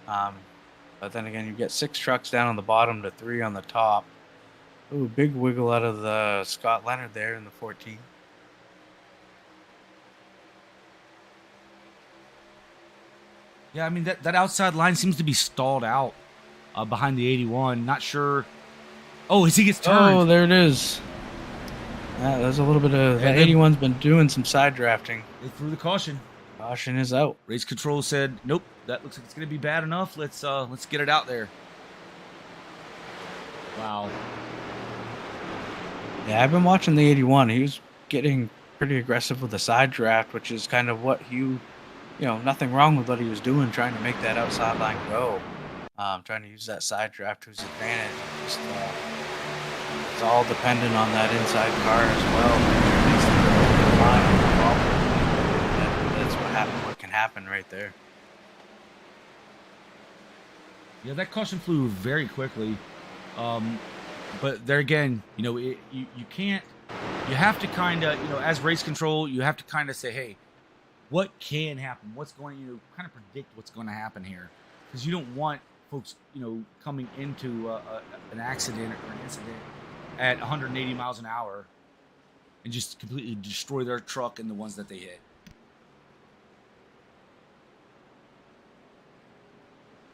A: But then again, you get 6 trucks down on the bottom to 3 on the top. Ooh, big wiggle out of the Scott Leonard there in the 14.
B: Yeah, I mean, that outside line seems to be stalled out behind the 81. Not sure. Oh, as he gets turned.
A: Oh, there it is. Yeah, there's a little bit of...
B: And
A: The
B: then-
A: 81's been doing some side drafting.
B: They threw the caution.
A: Caution is out.
B: Race control said, "Nope, that looks like it's going to be bad enough. Let's get it out there." Wow.
A: Yeah, I've been watching the 81. He was getting pretty aggressive with the side draft, which is kind of what nothing wrong with what he was doing, trying to make that outside line go. Trying to use that side draft to his advantage. Just, it's all dependent on that inside car as well. What can happen right there.
B: Yeah, that caution flew very quickly. But there again, you can't. You have to kind of, as race control, you have to kind of say, hey, what can happen? What's going to kind of predict what's going to happen here? Because you don't want folks, coming into an accident or an incident at 180 miles an hour and just completely destroy their truck and the ones that they hit.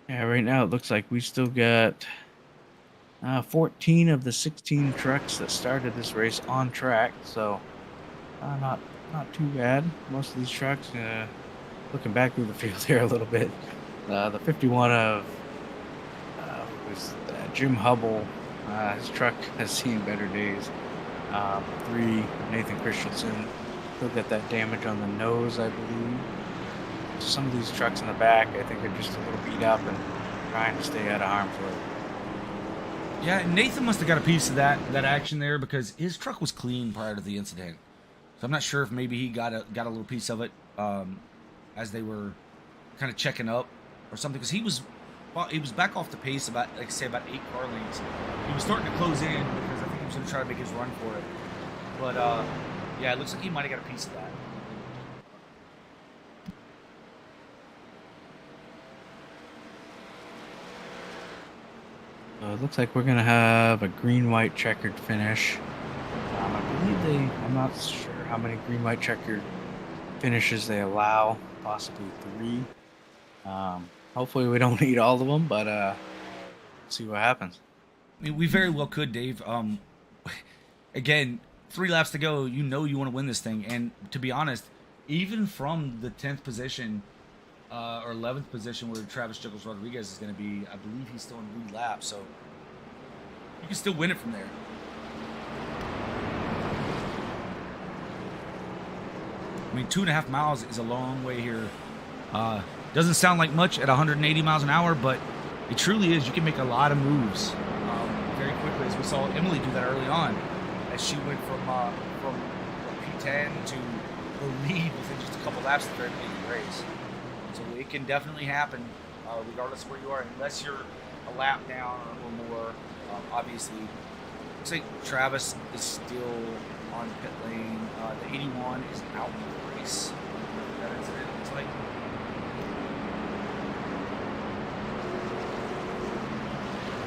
A: Yeah, right now it looks like we still got 14 of the 16 trucks that started this race on track, so not too bad. Most of these trucks, looking back through the field here a little bit, the 51 of was Jim Hubble. His truck has seen better days. 3, Nathan Christensen, still got that damage on the nose, I believe. Some of these trucks in the back, I think, are just a little beat up and trying to stay out of harm's way.
B: Yeah, Nathan must have got a piece of that action there because his truck was clean prior to the incident. So I'm not sure if maybe he got a little piece of it as they were kind of checking up or something, because he was back off the pace about 8 car lengths. He was starting to close in because I think he was going to try to make his run for it. But yeah, it looks like he might have got a piece of that.
A: So it looks like we're gonna have a green-white checkered finish. I believe I'm not sure how many green-white checkered finishes they allow, possibly 3. Hopefully we don't need all of them, but see what happens.
B: I mean, we very well could, Dave. Again, 3 laps to go. You want to win this thing, and to be honest, even from the 10th position or 11th position where Travis Jiggles Rodriguez is going to be, I believe he's still in lead lap, so you can still win it from there. I mean, 2.5 miles is a long way here. Doesn't sound like much at 180 miles an hour, but it truly is. You can make a lot of moves very quickly, as we saw Emily do that early on, as she went from P10 to the lead within just a couple laps at the very beginning of the race. So it can definitely happen, regardless of where you are, unless you're a lap down or more. Obviously, looks like Travis is still on pit lane. The 81 is out of the race. That incident looks like.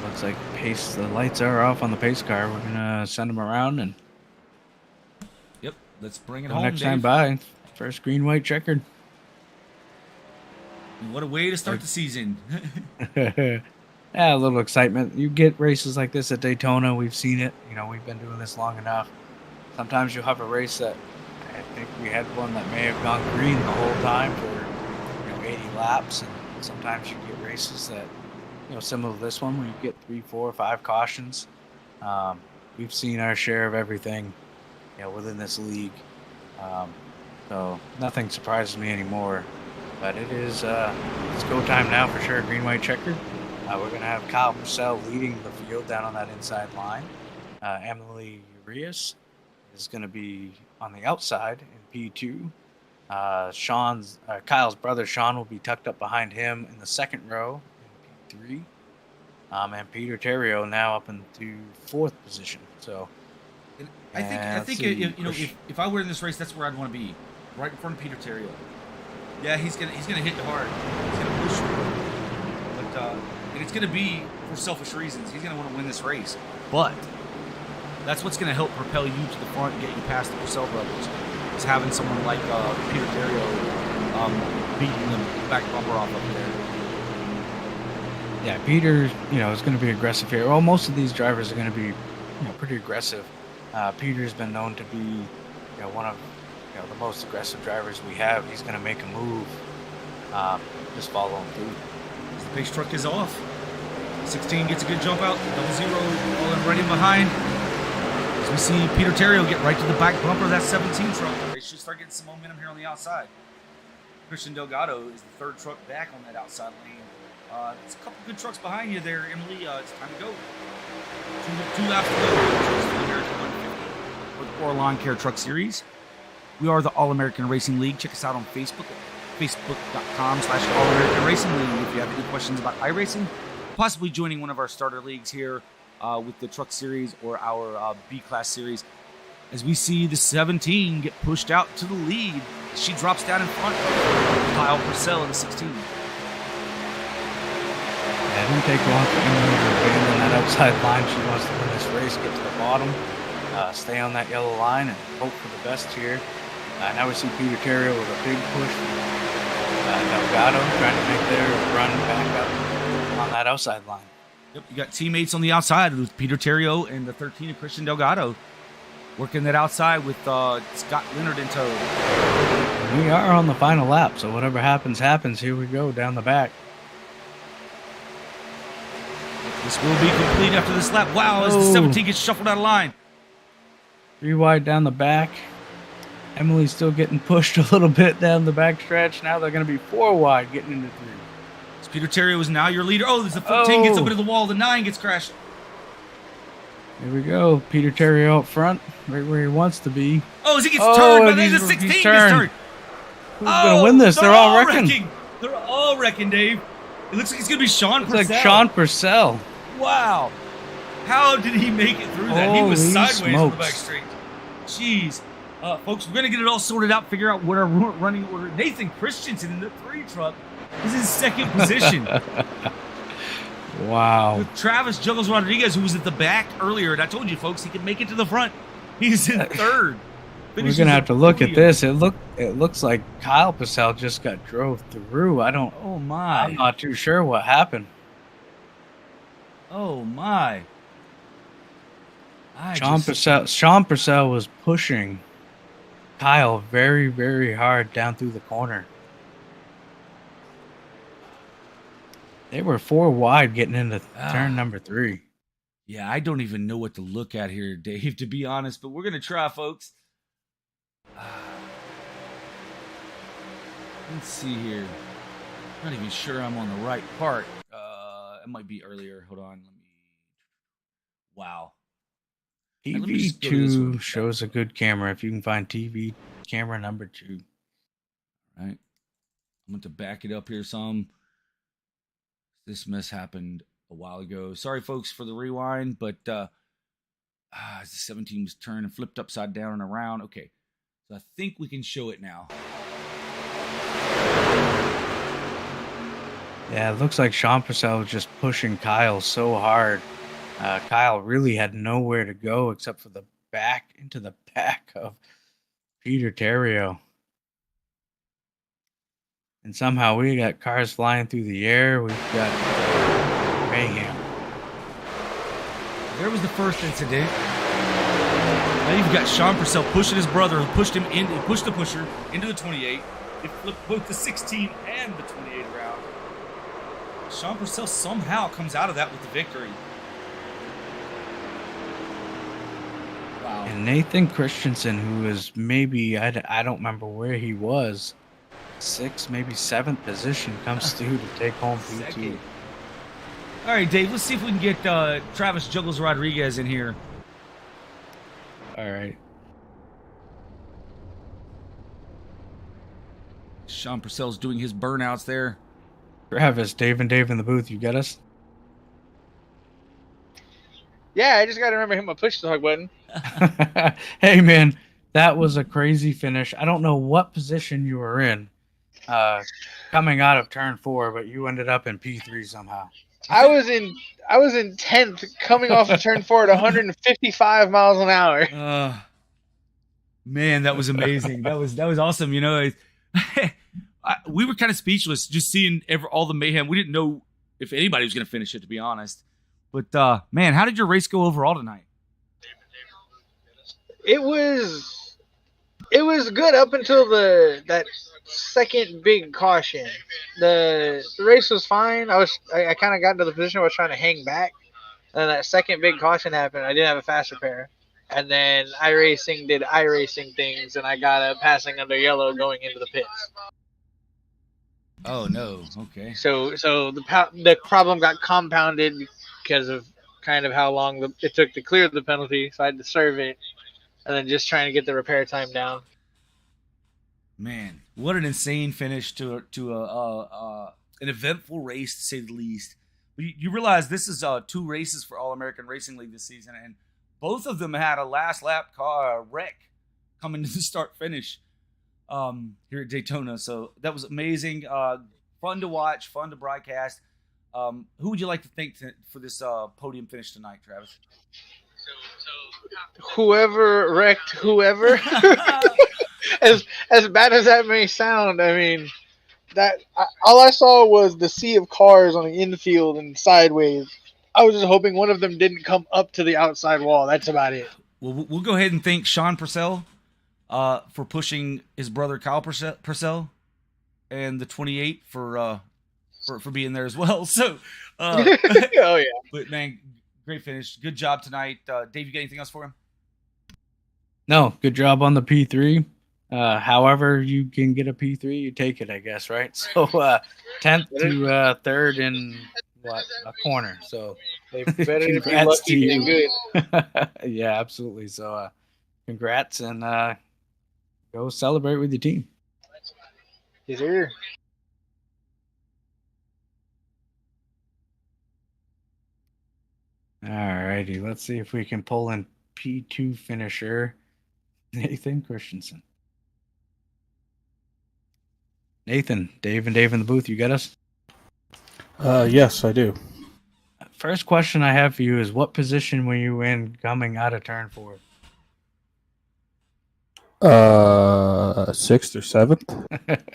A: Looks like the lights are off on the pace car. We're gonna send them around and
B: Yep, let's bring it
A: go
B: home,
A: next
B: Dave.
A: time by. First green-white checkered.
B: What a way to start the season.
A: Yeah, a little excitement. You get races like this at Daytona. We've seen it. We've been doing this long enough. Sometimes you'll have a race that I think we had one that may have gone green the whole time for 80 laps, and sometimes you get races that similar to this one where you get 3, 4, 5 cautions. We've seen our share of everything within this league, so nothing surprises me anymore. But it is it's go time now for sure. Green, white, checkered. We're going to have Kyle Purcell leading the field down on that inside line. Emily Urias is going to be on the outside in P2. Kyle's brother Sean will be tucked up behind him in the second row in P3. And Peter Terrio now up into fourth position. So
B: I think if I were in this race, that's where I'd want to be, right in front of Peter Terrio. Yeah, he's gonna hit you hard. He's gonna push you, but and it's gonna be for selfish reasons. He's gonna want to win this race, but that's what's gonna help propel you to the front and get you past the Purcell brothers. Is having someone like Peter Terrio beating the back bumper off up there.
A: Yeah, Peter, is going to be aggressive here. Well, most of these drivers are going to be, pretty aggressive. Peter's been known to be, one of, the most aggressive drivers we have. He's going to make a move. Just follow him through.
B: The pace truck is off. 16 gets a good jump out. 00 rolling right in behind. As we see Peter Terrio get right to the back bumper of that 17 truck. They should start getting some momentum here on the outside. Christian Delgado is the third truck back on that outside lane. It's a couple good trucks behind you there, Emily. It's time to go. Two laps to go. Trucks for the American 150 for the Orr Lawncare Truck Series. We are the All-American Racing League. Check us out on Facebook at facebook.com/All-American Racing League. If you have any questions about iRacing, possibly joining one of our starter leagues here with the Truck Series or our B-Class Series. As we see the 17 get pushed out to the lead. She drops down in front of Kyle Purcell in the 16.
A: Yeah, it didn't take long for Emily to abandon that outside line. She wants to win this race, get to the bottom, stay on that yellow line, and hope for the best here. Now we see Peter Terrio with a big push. Delgado trying to make their run back up on that outside line.
B: Yep, you got teammates on the outside with Peter Terrio and the 13 of Christian Delgado working that outside with Scott Leonard in tow.
A: We are on the final lap, so whatever happens, happens. Here we go down the back.
B: This will be complete after this lap. Wow, as the 17 gets shuffled out of line.
A: 3 wide down the back. Emily's still getting pushed a little bit down the back stretch. Now they're going to be 4 wide getting into 3.
B: So Peter Terrio is now your leader. Oh, there's the 14 gets up into the wall. The 9 gets crashed.
A: Here we go. Peter Terrio up front, right where he wants to be.
B: Oh, as he gets turned, but then the 16 gets turned.
A: Who's going to win this? They're all wrecking.
B: They're all wrecking, Dave. It looks like it's going to be Sean Purcell.
A: It's like Sean Purcell.
B: Wow. How did he make it through that? He was sideways on the back straight. Jeez. Folks, we're going to get it all sorted out, figure out what our running order. Nathan Christensen in the 3 truck is in second position.
A: Wow.
B: With Travis Juggles Rodriguez, who was at the back earlier, and I told you, folks, he can make it to the front. He's in third.
A: We're going to have to look at this. It looks like Kyle Purcell just got drove through.
B: Oh, my.
A: I'm not too sure what happened.
B: Oh, my.
A: Sean Purcell was pushing Kyle very, very hard down through the corner. They were 4 wide getting into turn number 3.
B: Yeah, I don't even know what to look at here, Dave, to be honest, but we're going to try, folks. Let's see here. I'm not even sure I'm on the right part. It might be earlier. Hold on. Wow.
A: TV2 shows a good camera if you can find TV camera number 2.
B: All right. I'm going to back it up here some. This mess happened a while ago. Sorry, folks, for the rewind, but as the 17 was turned and flipped upside down and around. Okay. So I think we can show it now.
A: Yeah, it looks like Sean Purcell was just pushing Kyle so hard. Kyle really had nowhere to go except for into the back of Peter Terrio. And somehow we got cars flying through the air. We've got mayhem.
B: There was the first incident. Now you've got Sean Purcell pushing his brother, who pushed him in, pushed the pusher into the 28. It flipped both the 16 and the 28 around. Sean Purcell somehow comes out of that with the victory. Wow.
A: And Nathan Christensen, who is maybe, I don't remember where he was, 6th, maybe 7th position, comes through to take home P2.
B: All right, Dave, let's see if we can get Travis Juggles Rodriguez in here.
A: All right.
B: Sean Purcell's doing his burnouts there.
A: Travis, Dave in the booth, you get us?
F: Yeah, I just got to remember him to push the hug button.
A: Hey, man, that was a crazy finish. I don't know what position you were in coming out of turn 4, but you ended up in P3 somehow.
F: I was in 10th coming off of turn 4 at 155 miles an hour.
B: Man, that was amazing. That was awesome. You know, we were kind of speechless just seeing all the mayhem. We didn't know if anybody was going to finish it, to be honest. But man, how did your race go overall tonight?
F: It was good up until that second big caution. The race was fine. I kind of got into the position where I was trying to hang back, and then that second big caution happened. I didn't have a fast repair, and then iRacing did iRacing things, and I got a passing under yellow going into the pits.
B: Oh no! Okay.
F: So the problem got compounded because of kind of how long it took to clear the penalty. So I had to serve it, and then just trying to get the repair time down.
B: Man, what an insane finish to an eventful race, to say the least. You realize this is 2 races for All American Racing League this season, and both of them had a last lap car wreck coming to the start finish here at Daytona. So that was amazing, fun to watch, fun to broadcast. Who would you like to thank for this podium finish tonight, Travis?
F: Whoever wrecked whoever. As bad as that may sound, I mean, all I saw was the sea of cars on the infield and sideways. I was just hoping one of them didn't come up to the outside wall. That's about it.
B: Well, we'll go ahead and thank Sean Purcell for pushing his brother Kyle Purcell, and the 28 for being there as well. So,
F: oh yeah.
B: But man, great finish. Good job tonight, Dave. You got anything else for him?
A: No, good job on the P3. However you can get a P3, you take it, I guess, right? So 10th to 3rd in a corner. So
F: better to be lucky than good.
A: Yeah, absolutely. So congrats, and go celebrate with your team.
F: He's here.
A: All righty, let's see if we can pull in P2 finisher Nathan Christensen. Nathan, Dave in the booth, you got us?
G: Yes, I do.
A: First question I have for you is, what position were you in coming out of turn 4?
G: 6th or 7th.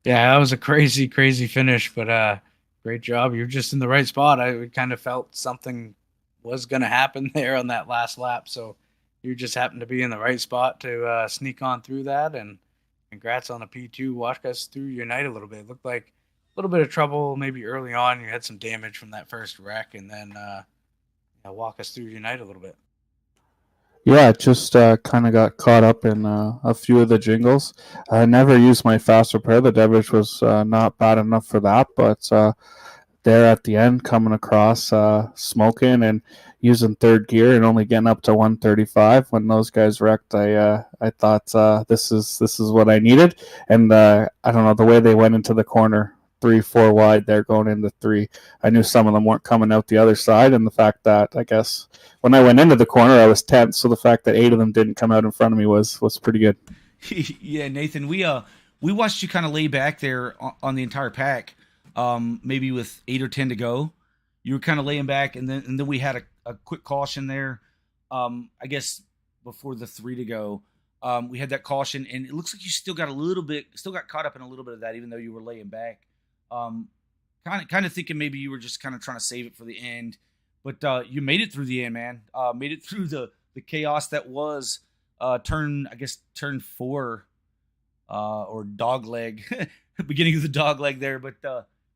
A: Yeah, that was a crazy finish, but great job. You're just in the right spot. I kind of felt something was going to happen there on that last lap, so you just happened to be in the right spot to sneak on through that, and congrats on a P2. Walk us through your night a little bit. It looked like a little bit of trouble maybe early on. You had some damage from that first wreck, and then walk us through your night a little bit.
G: Yeah, just kind of got caught up in a few of the jingles. I never used my fast repair. The damage was not bad enough for that, but there at the end, coming across, smoking and using third gear and only getting up to 135 when those guys wrecked, I thought this is what I needed. And I don't know, the way they went into the corner 3-4 wide there going into 3, I knew some of them weren't coming out the other side, and the fact that I guess when I went into the corner I was 10th, so the fact that 8 of them didn't come out in front of me was pretty good.
B: Yeah, Nathan, we watched you kind of lay back there on the entire pack, maybe with 8 or 10 to go. You were kind of laying back, and then we had a quick caution there. I guess before the 3 to go, we had that caution, and it looks like you still got caught up in a little bit of that, even though you were laying back. Kind of thinking maybe you were just kind of trying to save it for the end, but you made it through the end, man. Made it through the chaos that was turn 4 or dog leg, beginning of the dog leg there. But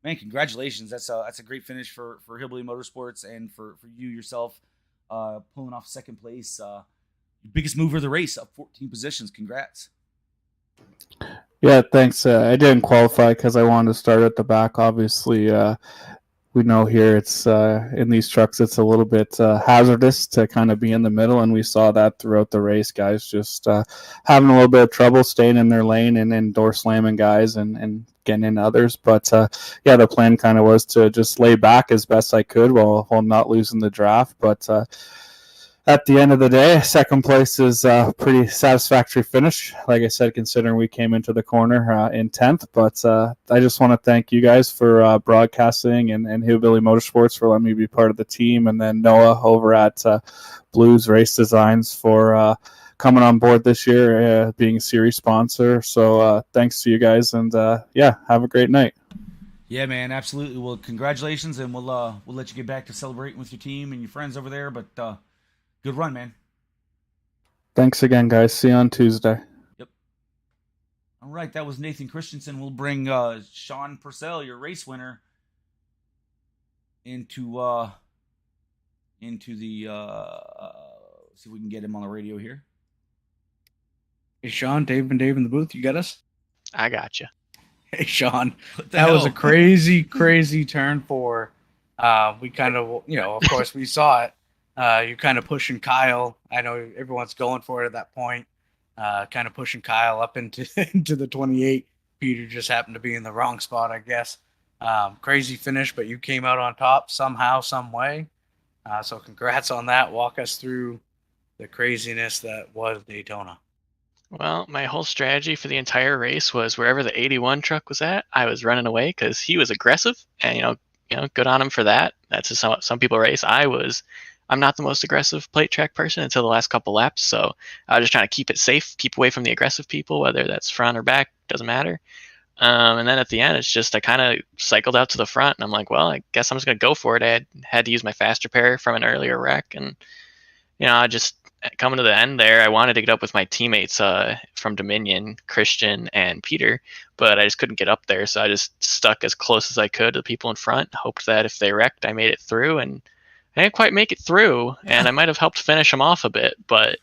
B: man, congratulations! That's a great finish for Hillbilly Motorsports and for you yourself, pulling off second place. Biggest mover of the race, up 14 positions. Congrats.
G: Yeah, thanks. I didn't qualify because I wanted to start at the back. Obviously, we know here it's in these trucks it's a little bit hazardous to kind of be in the middle, and we saw that throughout the race. Guys just having a little bit of trouble staying in their lane and door slamming guys and getting in others. But yeah, the plan kind of was to just lay back as best I could while not losing the draft. But at the end of the day, second place is a pretty satisfactory finish. Like I said, considering we came into the corner in 10th. But I just want to thank you guys for broadcasting and Hillbilly Motorsports for letting me be part of the team. And then Noah over at Blues Race Designs for coming on board this year, being a series sponsor. So thanks to you guys. And yeah, have a great night.
B: Yeah, man, absolutely. Well, congratulations. And we'll let you get back to celebrating with your team and your friends over there. But good run, man.
G: Thanks again, guys. See you on Tuesday.
B: Yep. All right, that was Nathan Christensen. We'll bring Sean Purcell, your race winner, into the see if we can get him on the radio here.
A: Hey, Sean, Dave and Dave in the booth. You got us?
H: I got you.
A: Hey, Sean. That was a crazy, crazy turn four. We kind of, of course, we saw it. You're kind of pushing Kyle. I know everyone's going for it at that point. Kind of pushing Kyle up into the 28. Peter just happened to be in the wrong spot, I guess. Crazy finish, but you came out on top somehow, some way. So congrats on that. Walk us through the craziness that was Daytona.
H: Well, my whole strategy for the entire race was wherever the 81 truck was at, I was running away because he was aggressive, and good on him for that. That's just how some people race. I'm not the most aggressive plate track person until the last couple laps, so I was just trying to keep it safe, keep away from the aggressive people, whether that's front or back, doesn't matter. And then at the end, it's just I kind of cycled out to the front, and I'm like, well, I guess I'm just going to go for it. I had to use my faster pair from an earlier wreck, and I just coming to the end there, I wanted to get up with my teammates from Dominion, Christian and Peter, but I just couldn't get up there, so I just stuck as close as I could to the people in front, hoped that if they wrecked, I made it through, and I didn't quite make it through, and I might have helped finish them off a bit, but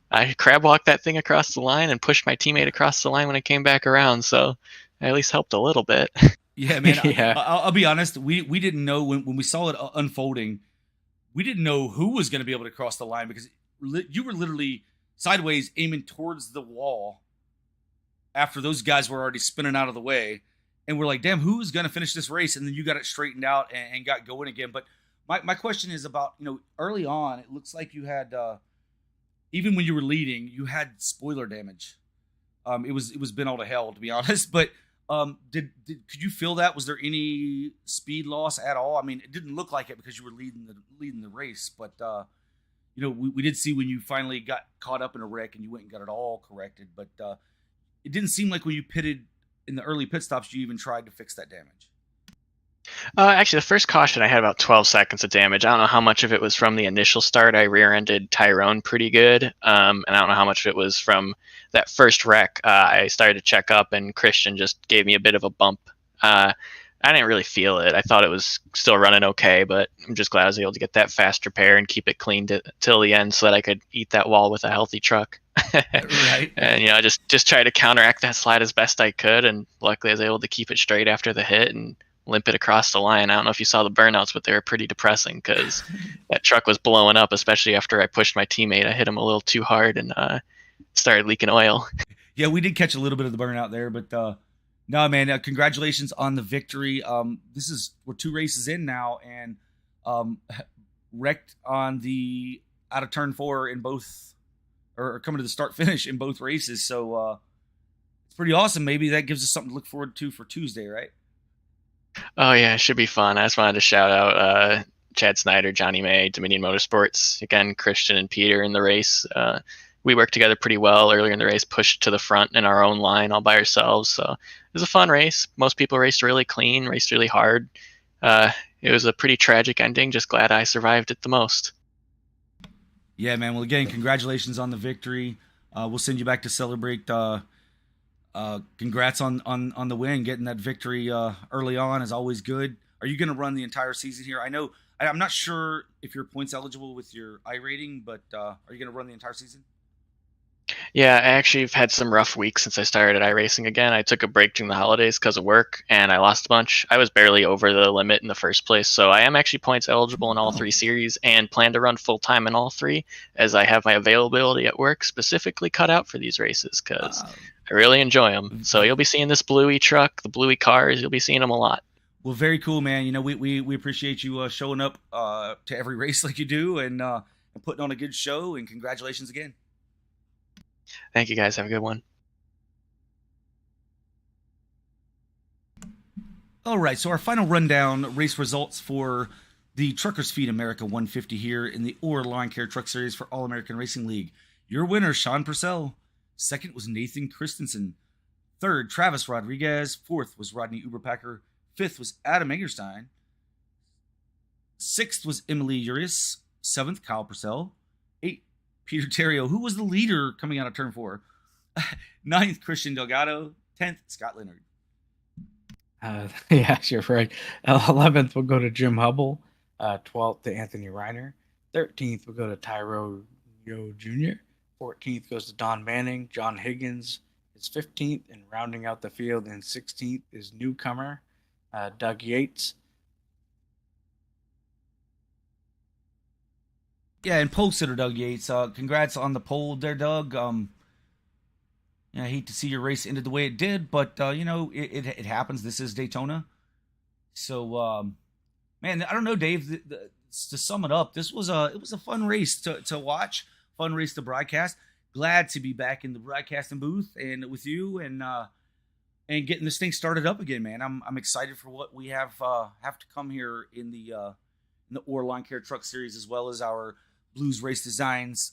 H: I crab walked that thing across the line and pushed my teammate across the line when I came back around, so I at least helped a little bit.
B: Yeah, man.
A: Yeah.
B: I'll be honest. We didn't know when we saw it unfolding. We didn't know who was going to be able to cross the line because you were literally sideways aiming towards the wall after those guys were already spinning out of the way, and we're like, damn, who's going to finish this race? And then you got it straightened out and got going again. But my question is about, early on, it looks like you had, even when you were leading, you had spoiler damage. It was been all to hell, to be honest. But could you feel that? Was there any speed loss at all? I mean, it didn't look like it because you were leading the race. But we did see when you finally got caught up in a wreck and you went and got it all corrected. But it didn't seem like when you pitted in the early pit stops, you even tried to fix that damage.
H: Actually, the first caution I had about 12 seconds of damage. I don't know how much of it was from the initial start. I rear-ended Tyrone pretty good, and I don't know how much of it was from that first wreck. I started to check up, and Christian just gave me a bit of a bump. I didn't really feel it. I thought it was still running okay, but I'm just glad I was able to get that faster pair and keep it clean till the end so that I could eat that wall with a healthy truck.
B: Right.
H: And just try to counteract that slide as best I could, and luckily I was able to keep it straight after the hit and limp it across the line. I don't know if you saw the burnouts, but they were pretty depressing because that truck was blowing up, especially after I pushed my teammate. I hit him a little too hard and started leaking oil.
B: Yeah, we did catch a little bit of the burnout there, but no, man, congratulations on the victory. We're 2 races in now, and wrecked on the out of turn 4 in both, or coming to the start finish in both races. So it's pretty awesome. Maybe that gives us something to look forward to for Tuesday, right?
H: Oh yeah, it should be fun. I just wanted to shout out Chad Snyder, Johnny May, Dominion Motorsports, again, Christian and Peter in the race. We worked together pretty well earlier in the race, pushed to the front in our own line all by ourselves. So it was a fun race. Most people raced really clean, raced really hard. It was a pretty tragic ending. Just glad I survived it the most.
B: Yeah, man. Well, again, congratulations on the victory. We'll send you back to celebrate. Congrats on the win. Getting that victory early on is always good. Are you going to run the entire season here? I'm not sure if you're points eligible with your I rating, but are you going to run the entire season?
H: Yeah, I actually have had some rough weeks since I started iRacing again. I took a break during the holidays because of work, and I lost a bunch. I was barely over the limit in the first place, so I am actually points eligible in all three series and plan to run full time in all three, as I have my availability at work specifically cut out for these races because I really enjoy them. So you'll be seeing this bluey truck, the bluey cars. You'll be seeing them a lot.
B: Well, very cool, man. You know, we appreciate you showing up to every race like you do and putting on a good show. And congratulations again.
H: Thank you, guys. Have a good one.
B: All right, so our final rundown race results for the Truckers Feed America 150 here in the Orr Lawncare Truck Series for All American Racing League. Your winner, Sean Purcell. Second was Nathan Christensen. Third, Travis Rodriguez. Fourth was Rodney Uberpacker. Fifth was Adam Engerstein. Sixth was Emily Urias. Seventh, Kyle Purcell. Eighth, Peter Terrio, who was the leader coming out of turn 4. Ninth, Christian Delgado. 10th, Scott Leonard.
A: Yeah, you're right. 11th will go to Jim Hubble. 12th to Anthony Reiner. 13th will go to Tyro Yo Jr. 14th goes to Don Manning. John Higgins is 15th, and rounding out the field in 16th is newcomer Doug Yates.
B: Yeah, and pole sitter Doug Yates. Congrats on the pole there, Doug. I hate to see your race ended the way it did, but it happens. This is Daytona, so man, I don't know, Dave. To sum it up, it was a fun race to watch, fun race to broadcast. Glad to be back in the broadcasting booth and with you and getting this thing started up again, man. I'm excited for what we have to come here in the Orr Lawncare Truck Series, as well as our Blues Race Designs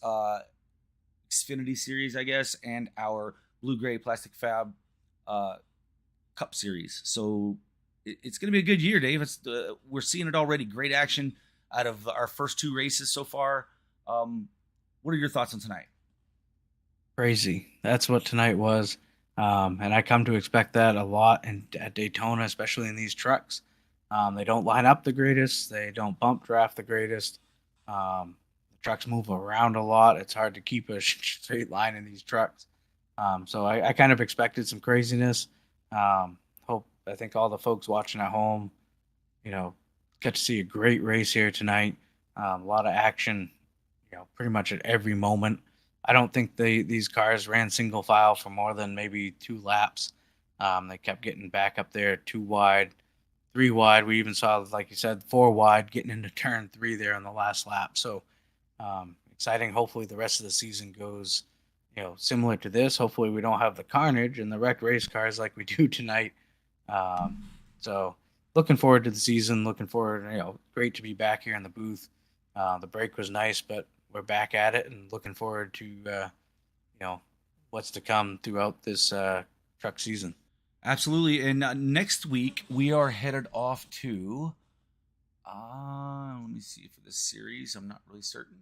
B: Xfinity Series, I guess, and our Blue Gray Plastic Fab Cup Series. So it's going to be a good year, Dave. We're seeing it already. Great action out of our first 2 races so far. What are your thoughts on tonight?
A: Crazy. That's what tonight was. And I come to expect that a lot at Daytona, especially in these trucks. They don't line up the greatest. They don't bump draft the greatest. The trucks move around a lot. It's hard to keep a straight line in these trucks. So I kind of expected some craziness. I think all the folks watching at home, get to see a great race here tonight. A lot of action, pretty much at every moment. I don't think these cars ran single file for more than maybe 2 laps. They kept getting back up there 2 wide, 3 wide. We even saw, like you said, 4 wide getting into turn 3 there on the last lap. So exciting. Hopefully the rest of the season goes, similar to this. Hopefully we don't have the carnage and the wrecked race cars like we do tonight. So looking forward to the season. Looking forward, great to be back here in the booth. The break was nice, but we're back at it and looking forward to, what's to come throughout this truck season.
B: Absolutely. And next week we are headed off to, let me see for this series. I'm not really certain.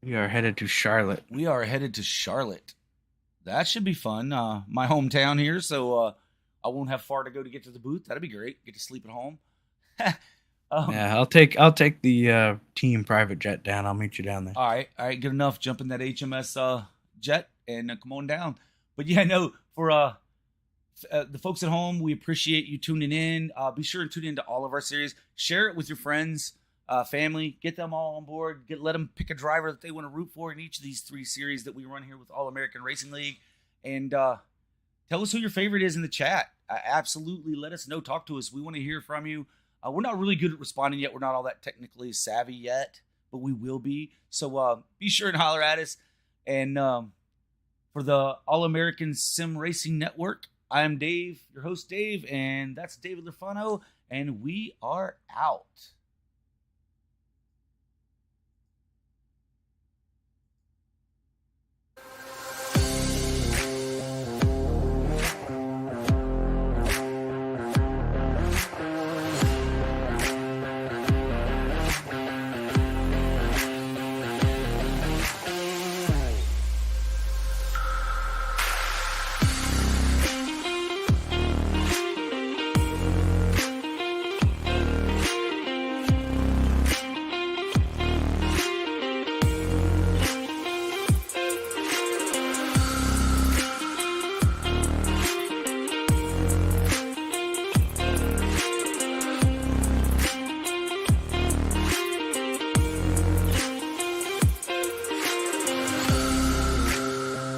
A: We are headed to Charlotte.
B: That should be fun. My hometown here, so I won't have far to go to get to the booth. That'd be great. Get to sleep at home.
A: Yeah, I'll take the team private jet down. I'll meet you down there.
B: All right, good enough. Jump in that HMS jet and come on down. But yeah, no, for the folks at home, we appreciate you tuning in. Be sure and tune in to all of our series. Share it with your friends, family. Get them all on board. Let them pick a driver that they want to root for in each of these 3 series that we run here with All American Racing League. And tell us who your favorite is in the chat. Absolutely, let us know. Talk to us. We want to hear from you. We're not really good at responding yet. We're not all that technically savvy yet, but we will be. So be sure and holler at us. And for the All American Sim Racing Network, I am Dave, your host Dave, and that's David Lafano, and we are out.